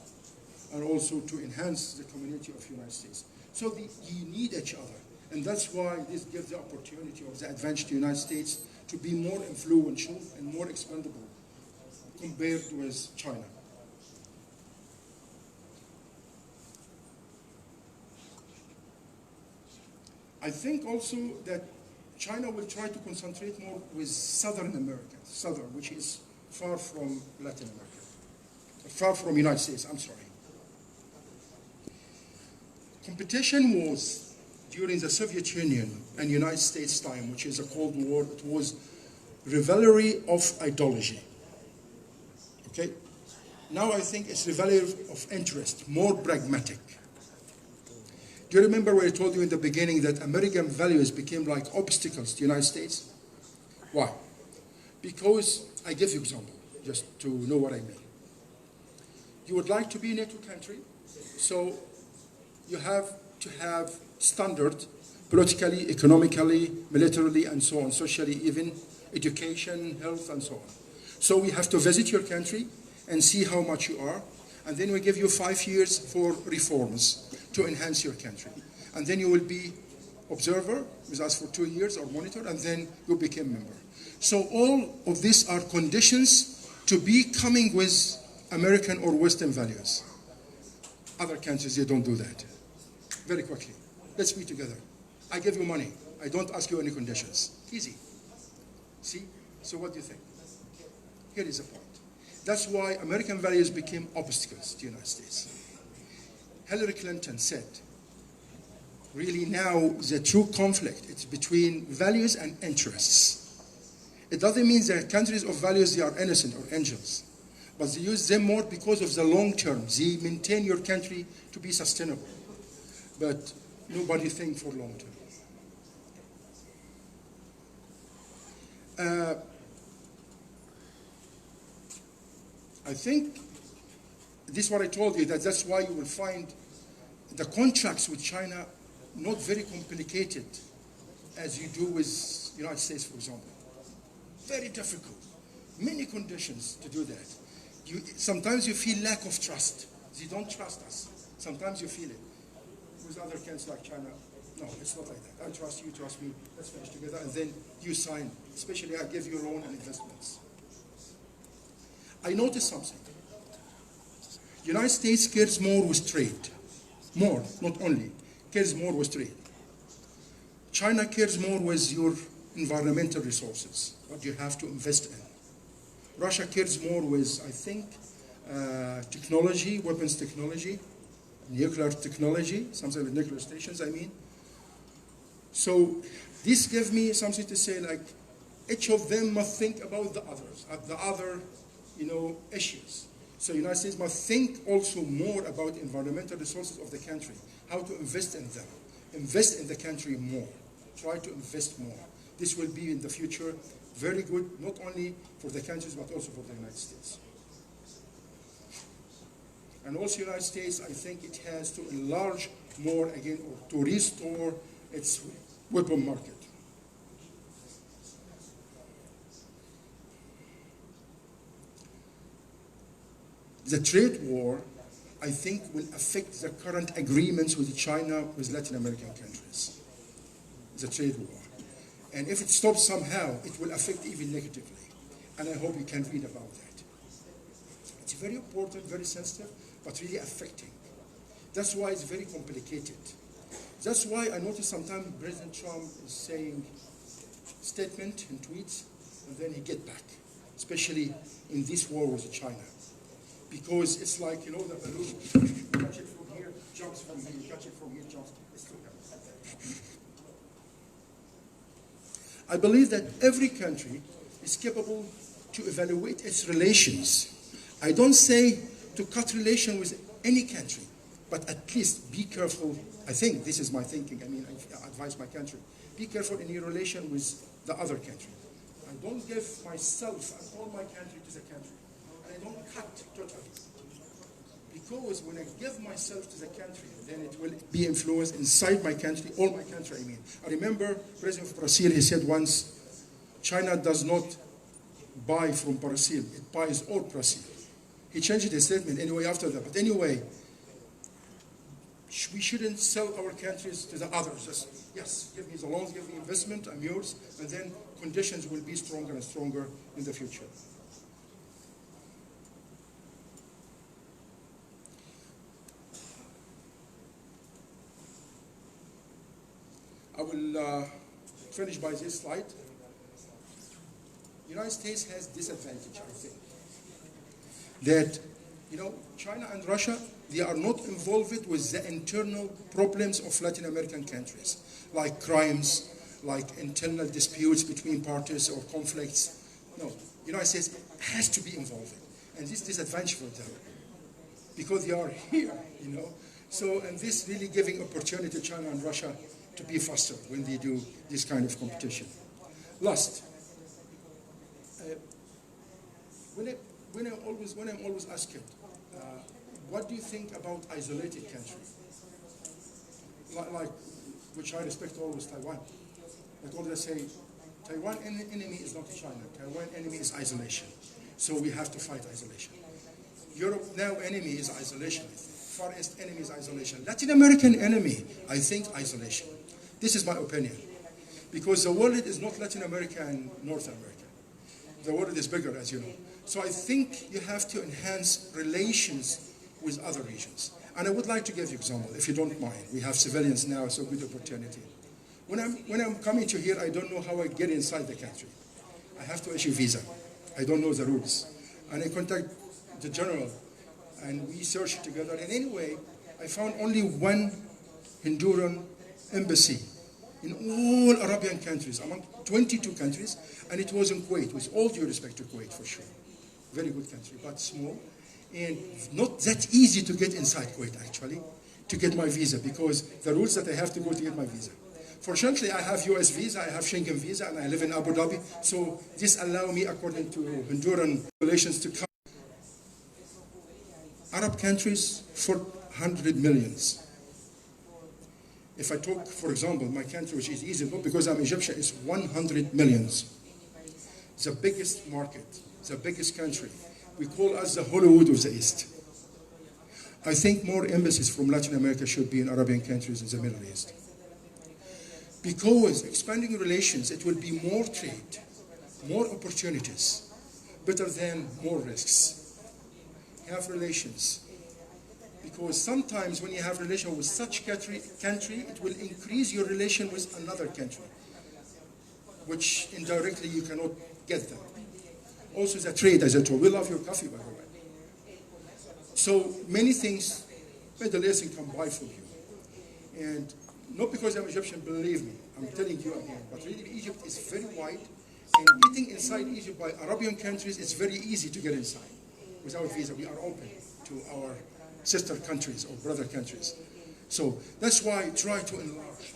and also to enhance the community of the United States. So you need each other, and that's why this gives the opportunity or the advantage to the United States to be more influential and more expendable compared with China. I think also that China will try to concentrate more with Southern America, which is far from Latin America, far from the United States, I'm sorry. Competition was during the Soviet Union and United States time, which is a Cold War. It was rivalry of ideology. Okay? Now I think it's rivalry of interest, more pragmatic. Do you remember what I told you in the beginning that American values became like obstacles to the United States? Why? Because, I give you an example, just to know what I mean. You would like to be a NATO country, so you have to have standard, politically, economically, militarily, and so on, socially even, education, health, and so on. So we have to visit your country and see how much you are, and then we give you 5 years for reforms to enhance your country. And then you will be observer with us for 2 years or monitor, and then you become member. So all of these are conditions to be coming with American or Western values. Other countries, they don't do that. Very quickly. Let's be together. I give you money. I don't ask you any conditions. Easy. See? So what do you think? Here is the point. That's why American values became obstacles to the United States. Hillary Clinton said, really now the true conflict is between values and interests. It doesn't mean that countries of values, they are innocent or angels, but they use them more because of the long term. They maintain your country to be sustainable, but nobody thinks for long term. I think this is what I told you, that's why you will find the contracts with China not very complicated as you do with the United States, for example. Very difficult. Many conditions to do that. Sometimes you feel lack of trust. They don't trust us. Sometimes you feel it. With other countries like China, no, it's not like that. I trust you, trust me, let's finish together, and then you sign. Especially I give you loan and investments. I noticed something. The United States cares more with trade. More, not only. Cares more with trade. China cares more with your environmental resources, what you have to invest in. Russia cares more with, I think, technology, weapons technology, nuclear technology, something like nuclear stations, I mean. So this gives me something to say, like, each of them must think about the others, the other, issues. So the United States must think also more about environmental resources of the country, how to invest in them, invest in the country more, try to invest more. This will be in the future very good, not only for the countries, but also for the United States. And also the United States, I think it has to enlarge more again, or to restore its weapon market. The trade war, I think, will affect the current agreements with China, with Latin American countries. The trade war. And if it stops somehow, it will affect even negatively. And I hope you can read about that. It's very important, very sensitive, but really affecting. That's why it's very complicated. That's why I notice sometimes President Trump is saying statement and tweets, and then he get back, especially in this war with China. Because it's like, the balloon, you catch it from here, jumps from here, you catch it from here, jumps. It's too heavy. I believe that every country is capable to evaluate its relations. I don't say to cut relation with any country, but at least be careful. I think this is my thinking. I advise my country. Be careful in your relation with the other country. I don't give myself and all my country to the country. And I don't cut totally. Because when I give myself to the country, then it will be influenced inside my country, all my country, I mean. I remember President of Brazil, he said once, China does not buy from Brazil, it buys all Brazil. He changed his statement anyway after that. But anyway, we shouldn't sell our countries to the others. Just, yes, give me the loans, give me investment, I'm yours, and then conditions will be stronger and stronger in the future. I will finish by this slide. The United States has disadvantage, I think. That, you know, China and Russia, they are not involved with the internal problems of Latin American countries, like crimes, like internal disputes between parties or conflicts. No, the United States has to be involved. And this is disadvantage for them, because they are here, you know. So, and this really giving opportunity to China and Russia to be faster when they do this kind of competition. Last, when I'm always asked, what do you think about isolated countries? Like, which I respect always, Taiwan. I always say, Taiwan enemy is not China. Taiwan enemy is isolation. So we have to fight isolation. Europe now enemy is isolation. Far East enemy is isolation. Latin American enemy, I think isolation. This is my opinion. Because the world is not Latin America and North America. The world is bigger, as you know. So I think you have to enhance relations with other regions. And I would like to give you an example, if you don't mind. We have civilians now, so good opportunity. When I'm coming to here, I don't know how I get inside the country. I have to issue visa. I don't know the rules. And I contact the general, and we searched together. And anyway, I found only one Honduran embassy in all Arabian countries, among 22 countries, and it was in Kuwait, with all due respect to Kuwait, for sure. Very good country, but small, and not that easy to get inside Kuwait, actually, to get my visa, because the rules that I have to go to get my visa. Fortunately, I have US visa, I have Schengen visa, and I live in Abu Dhabi, so this allows me, according to Honduran regulations, to come. Arab countries, 400 millions. If I talk, for example, my country, which is easy, not because I'm Egyptian, is 100 millions. The biggest market, the biggest country. We call us the Hollywood of the East. I think more embassies from Latin America should be in Arabian countries in the Middle East. Because expanding relations, it will be more trade, more opportunities, better than more risks. Have relations. Because sometimes when you have relation with such country, it will increase your relation with another country, which indirectly you cannot get them. Also the trade, as I told, we love your coffee, by the way. So many things Middle East can buy from you. And not because I'm Egyptian, believe me, I'm telling you again, but really Egypt is very wide, and getting inside Egypt by Arabian countries, it's very easy to get inside. Without visa, we are open to our sister countries or brother countries. So that's why try to enlarge.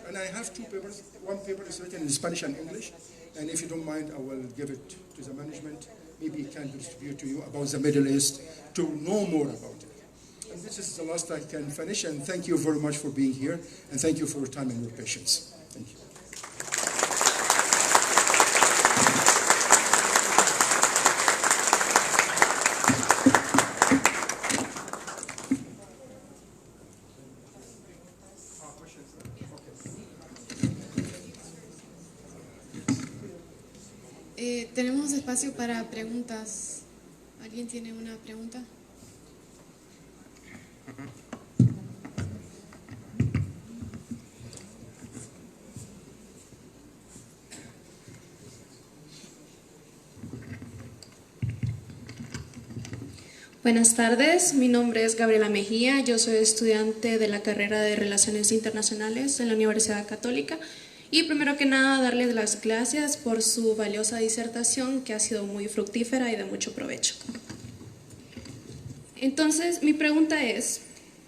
And I have two papers. One paper is written in Spanish and English, and if you don't mind, I will give it to the management. Maybe it can distribute to you about the Middle East to know more about it. And this is the last I can finish, and thank you very much for being here, and thank you for your time and your patience. Thank you. Tenemos espacio para preguntas. ¿Alguien tiene una pregunta? Buenas tardes, mi nombre es Gabriela Mejía, yo soy estudiante de la carrera de Relaciones Internacionales en la Universidad Católica. Y primero que nada, darles las gracias por su valiosa disertación, que ha sido muy fructífera y de mucho provecho. Entonces, mi pregunta es,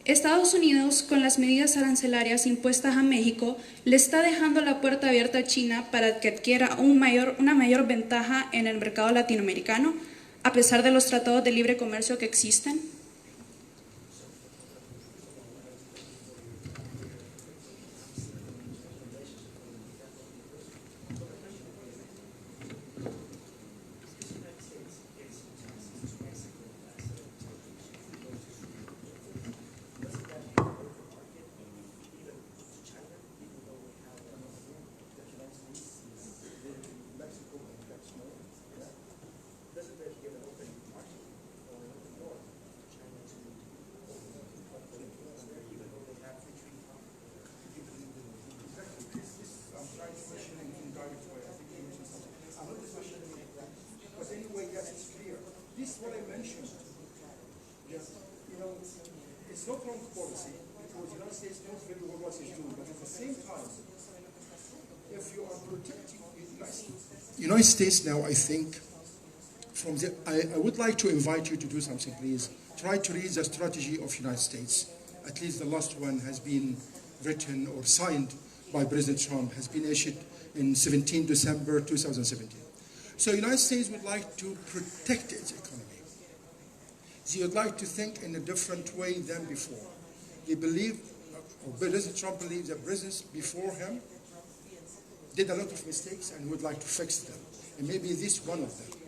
Estados Unidos, con las medidas arancelarias impuestas a México, le está dejando la puerta abierta a China para que adquiera una mayor ventaja en el mercado latinoamericano, a pesar de los tratados de libre comercio que existen. it's not wrong policy, because the United States knows very well what it's doing, but at the same time, if you are protecting the United States now, I think, I would like to invite you to do something, please. Try to read the strategy of United States. At least the last one has been written or signed by President Trump, has been issued in 17 December 2017. So the United States would like to protect its economy. They would like to think in a different way than before. They believe, or President Trump believes that presidents before him did a lot of mistakes and would like to fix them. And maybe this one of them.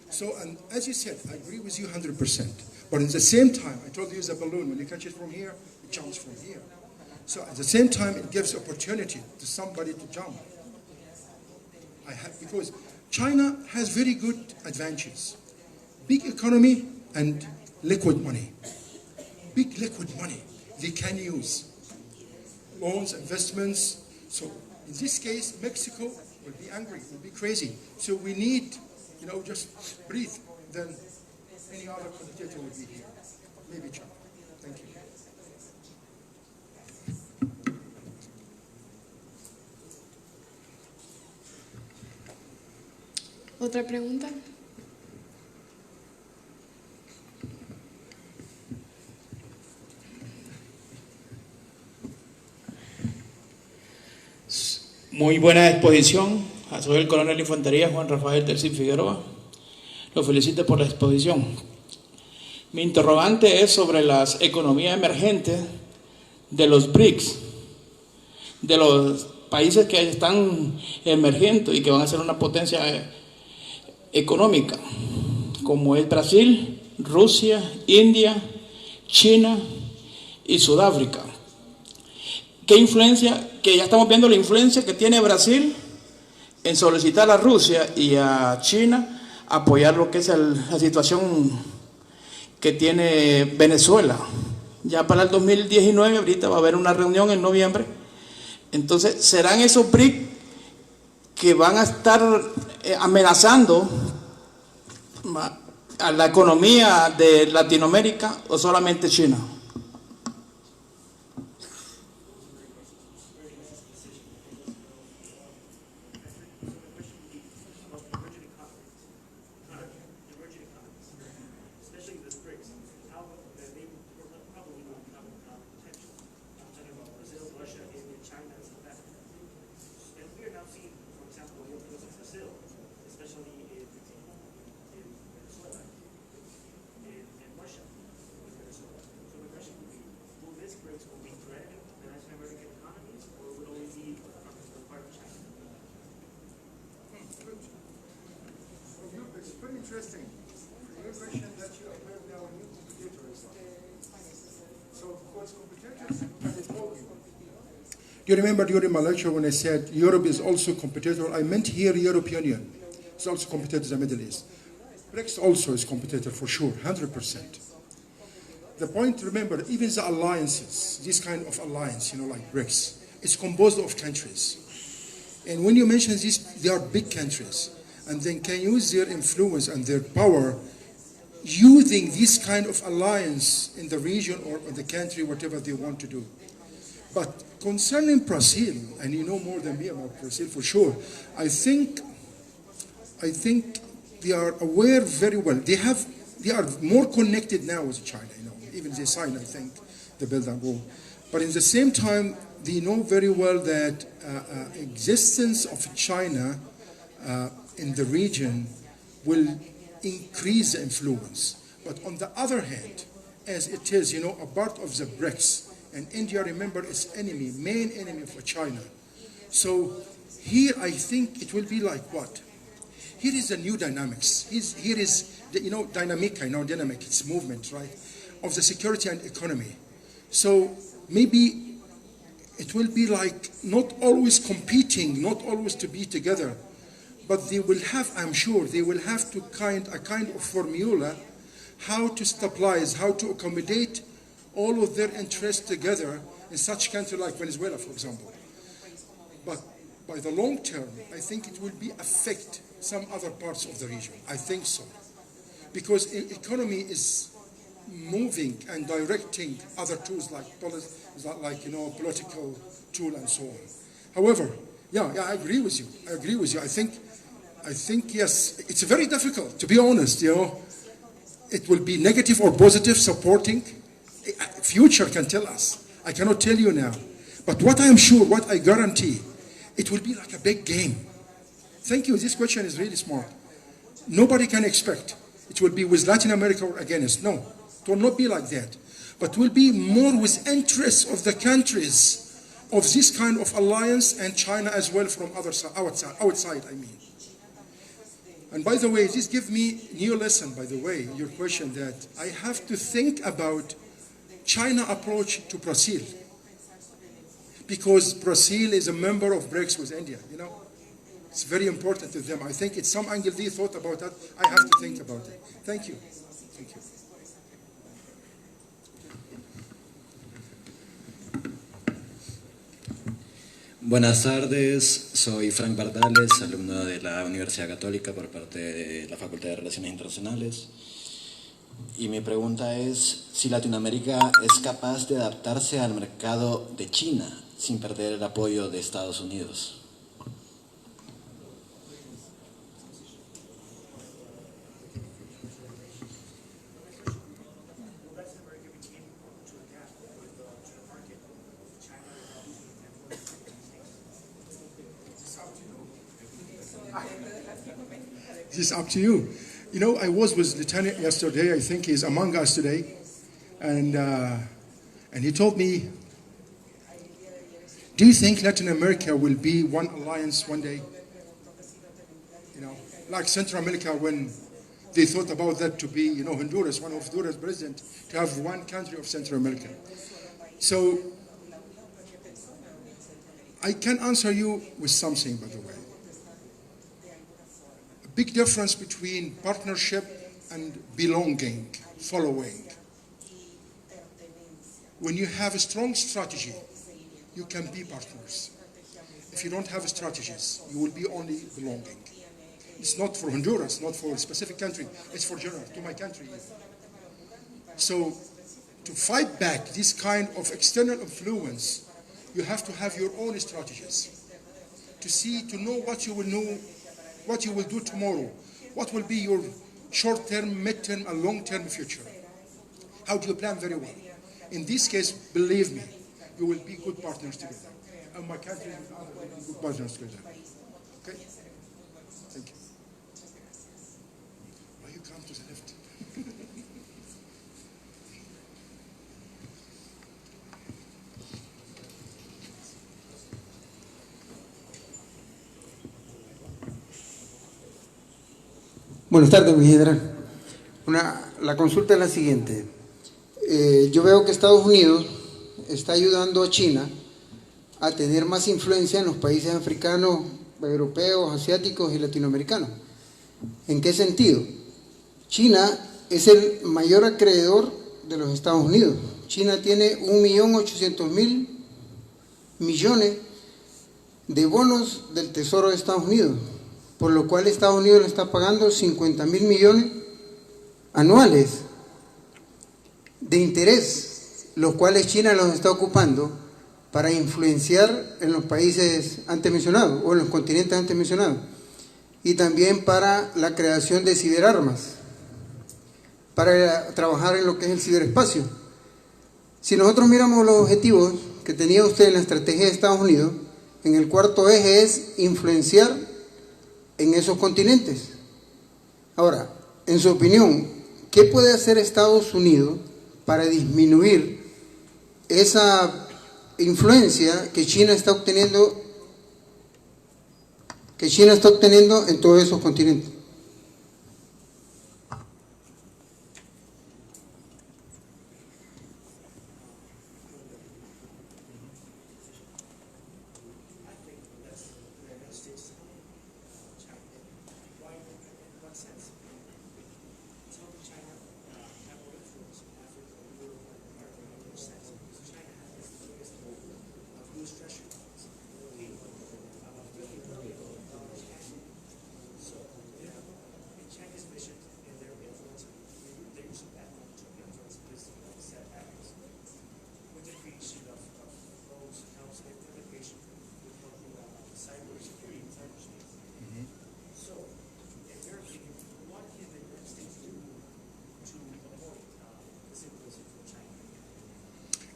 So, and as you said, I agree with you 100%. But at the same time, I told you it's a balloon. When you catch it from here, it jumps from here. So at the same time, it gives opportunity to somebody to jump. Because China has very good advantages. Big economy and liquid money. Big liquid money they can use. Loans, investments. So in this case, Mexico will be angry, will be crazy. So we need, just breathe. Then any other competitor will be here. Maybe China. Thank you. ¿Otra pregunta? Muy buena exposición. Soy el coronel de infantería Juan Rafael Tercín Figueroa. Lo felicito por la exposición. Mi interrogante es sobre las economías emergentes de los BRICS, de los países que están emergiendo y que van a ser una potencia económica, como es Brasil, Rusia, India, China y Sudáfrica. ¿Qué influencia? Que ya estamos viendo la influencia que tiene Brasil en solicitar a Rusia y a China apoyar lo que es la situación que tiene Venezuela. Ya para el 2019, ahorita va a haber una reunión en noviembre. Entonces, ¿serán esos BRICS que van a estar amenazando a la economía de Latinoamérica o solamente China? It's very interesting. Your question that you have now a new competitors. So, of course, competitors can involve you. You remember during my lecture when I said Europe is also a competitor, I meant here European Union. It's also a competitor in the Middle East. BRICS also is a competitor for sure, 100%. The point, remember, even the alliances, this kind of alliance, like BRICS, it's composed of countries. And when you mention this, they are big countries. And then can use their influence and their power using this kind of alliance in the region or the country, whatever they want to do. But concerning Brazil, and you know more than me about Brazil for sure, I think they are aware very well. They are more connected now with China, even they signed, I think, the Belt and Road. But in the same time, they know very well that existence of China in the region will increase the influence. But on the other hand, as it is, a part of the BRICS, and India, remember, is main enemy for China. So here I think it will be like what? Here is the new dynamics. Here is the, dynamic, it's movement, right, of the security and economy. So maybe it will be like not always competing, not always to be together, but they will have, I'm sure, they will have to a kind of formula how to stabilize, how to accommodate all of their interests together in such country like Venezuela, for example. But by the long term, I think it will affect some other parts of the region. I think so. Because economy is moving and directing other tools like political tool and so on. However, yeah, I agree with you. I think yes, it's very difficult, to be honest. It will be negative or positive, supporting. Future can tell us. I cannot tell you now. But what I am sure, what I guarantee, it will be like a big game. Thank you. This question is really smart. Nobody can expect it will be with Latin America or against. No, it will not be like that. But will be more with interests of the countries of this kind of alliance, and China as well from outside, I mean. And by the way, this gives me new lesson, by the way, your question, that I have to think about China approach to Brazil. Because Brazil is a member of BRICS with India, It's very important to them. I think it's some angle they thought about that. I have to think about it. Thank you. Thank you. Buenas tardes, soy Frank Bardales, alumno de la Universidad Católica por parte de la Facultad de Relaciones Internacionales. Y mi pregunta es si Latinoamérica es capaz de adaptarse al mercado de China sin perder el apoyo de Estados Unidos. This is up to you. I was with Lieutenant yesterday. I think he's among us today, and he told me, "Do you think Latin America will be one alliance one day? Like Central America, when they thought about that to be, Honduras, one of Honduras president, to have one country of Central America." So I can answer you with something, by the way. Big difference between partnership and belonging, following. When you have a strong strategy, you can be partners. If you don't have strategies, you will be only belonging. It's not for Honduras, not for a specific country, it's for general, to my country. So to fight back this kind of external influence, you have to have your own strategies. To know what you will know, what you will do tomorrow, what will be your short-term, mid-term, and long-term future. How do you plan very well? In this case, believe me, you will be good partners together. And my country will be good partners together. Okay? Thank you. Why you come to the left? Buenas tardes, mi general. La consulta es la siguiente. Yo veo que Estados Unidos está ayudando a China a tener más influencia en los países africanos, europeos, asiáticos y latinoamericanos. ¿En qué sentido? China es el mayor acreedor de los Estados Unidos. China tiene 1.800.000 millones de bonos del Tesoro de Estados Unidos, por lo cual Estados Unidos le está pagando 50.000 millones anuales de interés, los cuales China los está ocupando para influenciar en los países antes mencionados o en los continentes antes mencionados, y también para la creación de ciberarmas, para trabajar en lo que es el ciberespacio. Si nosotros miramos los objetivos que tenía usted en la estrategia de Estados Unidos, en el cuarto eje es influenciar en esos continentes. Ahora, en su opinión, ¿qué puede hacer Estados Unidos para disminuir esa influencia que China está obteniendo en todos esos continentes?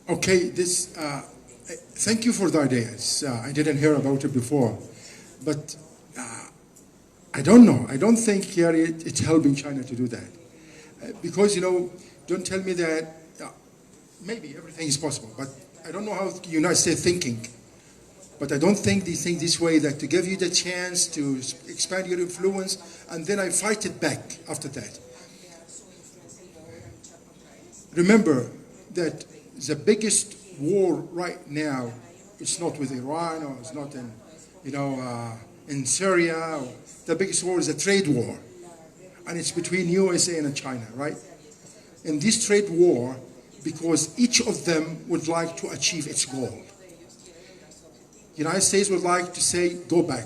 Okay, thank you for the idea. I didn't hear about it before, but I don't know. I don't think here it's helping China to do that. Because, don't tell me that maybe everything is possible, but I don't know how the United States thinking. But I don't think they think this way, that to give you the chance to expand your influence, and then I fight it back after that. Remember that the biggest war right now, it's not with Iran, or it's not in Syria. The biggest war is a trade war, and it's between USA and China, right? In this trade war, because each of them would like to achieve its goal. The United States would like to say, go back.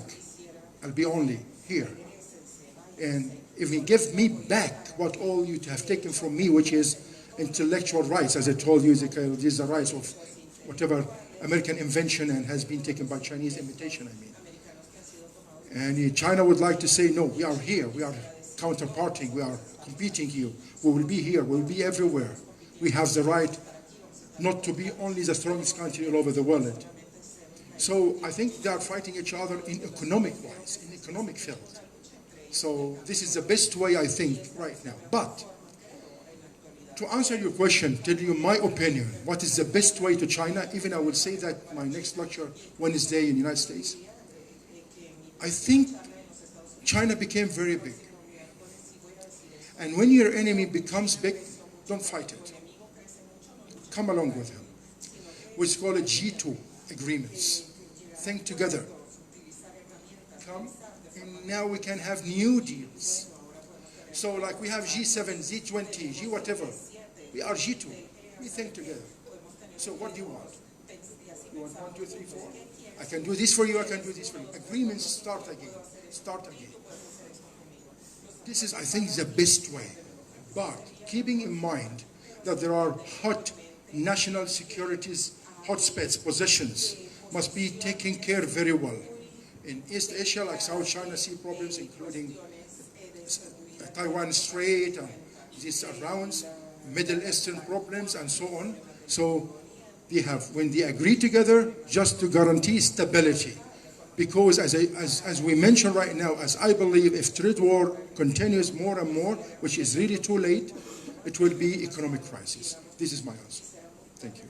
I'll be only here. And if you give me back what all you have taken from me, which is intellectual rights, as I told you, these are the rights of whatever American invention and has been taken by Chinese imitation, I mean. And China would like to say, no, we are here. We are counterparting. We are competing here. We will be here. We will be everywhere. We have the right not to be only the strongest country all over the world. So I think they are fighting each other in economic field. So this is the best way, I think, right now. But to answer your question, tell you my opinion, what is the best way to China, even I will say that my next lecture Wednesday in the United States. I think China became very big. And when your enemy becomes big, don't fight it. Come along with him. We call it G2 agreements. Think together. Come, and now we can have new deals. So like we have G7, G20, G whatever. We are G2. We think together. So what do you want? You want 1, 2, 3, 4? I can do this for you, I can do this for you. Agreements start again. Start again. This is, I think, the best way. But keeping in mind that there are hot national securities hotspots, positions, must be taken care very well. In East Asia, like South China Sea problems, including Taiwan Strait and these around, Middle Eastern problems and so on. So they have, when they agree together, just to guarantee stability. Because as we mentioned right now, as I believe, if trade war continues more and more, which is really too late, it will be economic crisis. This is my answer. Thank you.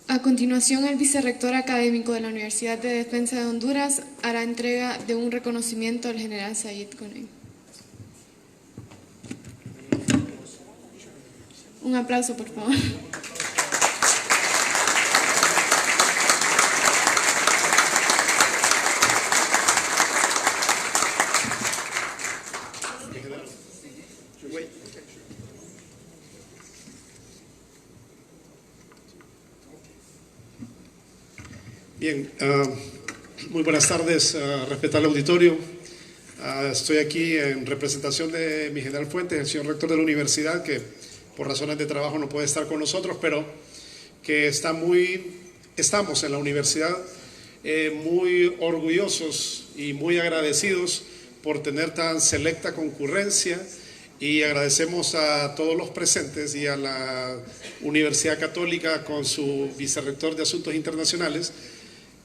A continuación, el vicerrector académico de la Universidad de Defensa de Honduras hará entrega de un reconocimiento al general Sayed Ghoneim. Un aplauso, por favor. Bien, muy buenas tardes, respetable auditorio. Estoy aquí en representación de mi general Fuentes, el señor rector de la universidad, que por razones de trabajo no puede estar con nosotros, pero que estamos en la universidad muy orgullosos y muy agradecidos por tener tan selecta concurrencia, y agradecemos a todos los presentes y a la Universidad Católica con su vicerrector de Asuntos Internacionales,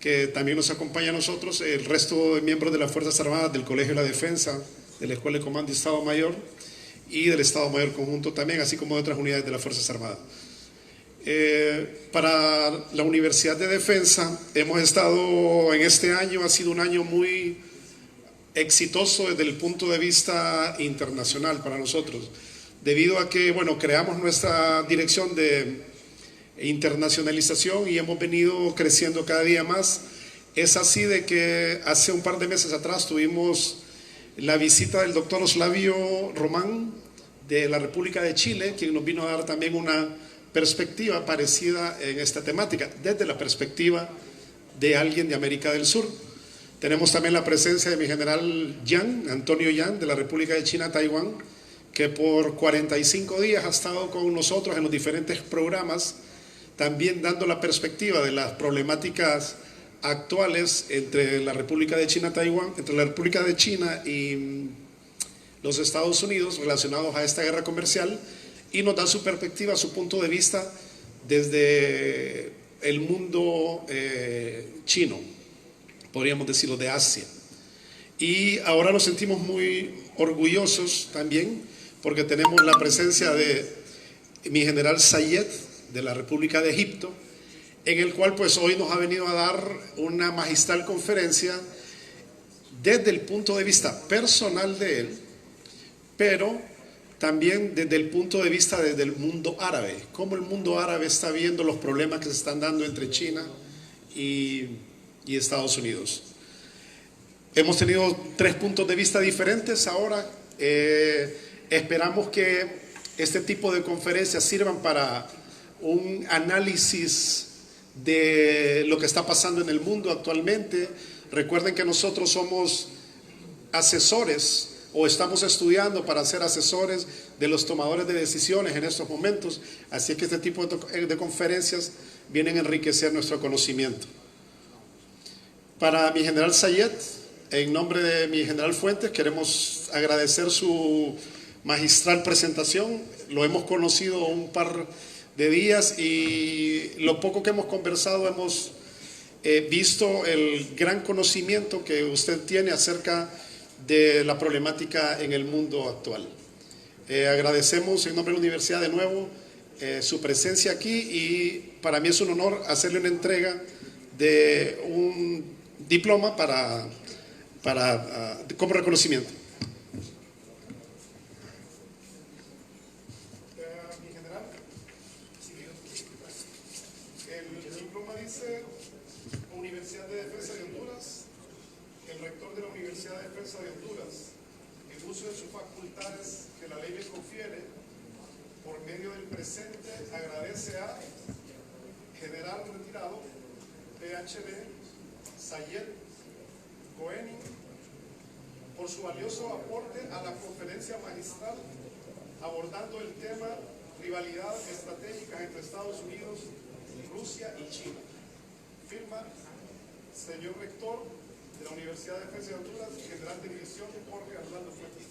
que también nos acompaña a nosotros, el resto de miembros de las Fuerzas Armadas, del Colegio de la Defensa, de la Escuela de Comando y Estado Mayor y del Estado Mayor Conjunto también, así como de otras unidades de las Fuerzas Armadas. Para la Universidad de Defensa hemos estado en este año, ha sido un año muy exitoso desde el punto de vista internacional para nosotros, debido a que, bueno, creamos nuestra dirección de internacionalización y hemos venido creciendo cada día más. Es así de que hace un par de meses atrás tuvimos la visita del doctor Oslavio Román de la República de Chile, quien nos vino a dar también una perspectiva parecida en esta temática, desde la perspectiva de alguien de América del Sur. Tenemos también la presencia de mi general Yan, Antonio Yan, de la República de China, Taiwán, que por 45 días ha estado con nosotros en los diferentes programas, también dando la perspectiva de las problemáticas actuales entre la República de China, Taiwán, entre la República de China y los Estados Unidos relacionados a esta guerra comercial, y nos da su perspectiva, su punto de vista desde el mundo chino, podríamos decirlo, de Asia. Y ahora nos sentimos muy orgullosos también porque tenemos la presencia de mi general Sayed de la República de Egipto, en el cual pues hoy nos ha venido a dar una magistral conferencia desde el punto de vista personal de él, pero también desde el punto de vista desde el mundo árabe, cómo el mundo árabe está viendo los problemas que se están dando entre China y Estados Unidos. Hemos tenido 3 puntos de vista diferentes ahora. Esperamos que este tipo de conferencias sirvan para un análisis de lo que está pasando en el mundo actualmente. Recuerden que nosotros somos asesores o estamos estudiando para ser asesores de los tomadores de decisiones en estos momentos, así que este tipo de conferencias vienen a enriquecer nuestro conocimiento. Para mi general Sayed, en nombre de mi general Fuentes, queremos agradecer su magistral presentación. Lo hemos conocido un par de días y lo poco que hemos conversado hemos visto el gran conocimiento que usted tiene acerca de la problemática en el mundo actual. Agradecemos en nombre de la universidad de nuevo su presencia aquí, y para mí es un honor hacerle una entrega de un diploma como reconocimiento. Mi general, el diploma dice Universidad de Defensa de Honduras. El rector de la Universidad de Defensa de Honduras, en uso de sus facultades que la ley le confiere, por medio del presente, agradece a general retirado PhD Sayed Ghoneim por su valioso aporte a la conferencia magistral abordando el tema rivalidad estratégica entre Estados Unidos, Rusia y China. Firma señor rector de la Universidad de Defensa de Honduras, general de división Jorge Arnaldo Fuentes.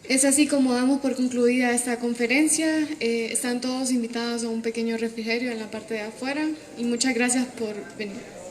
Es así como damos por concluida esta conferencia. Están todos invitados a un pequeño refrigerio en la parte de afuera y muchas gracias por venir.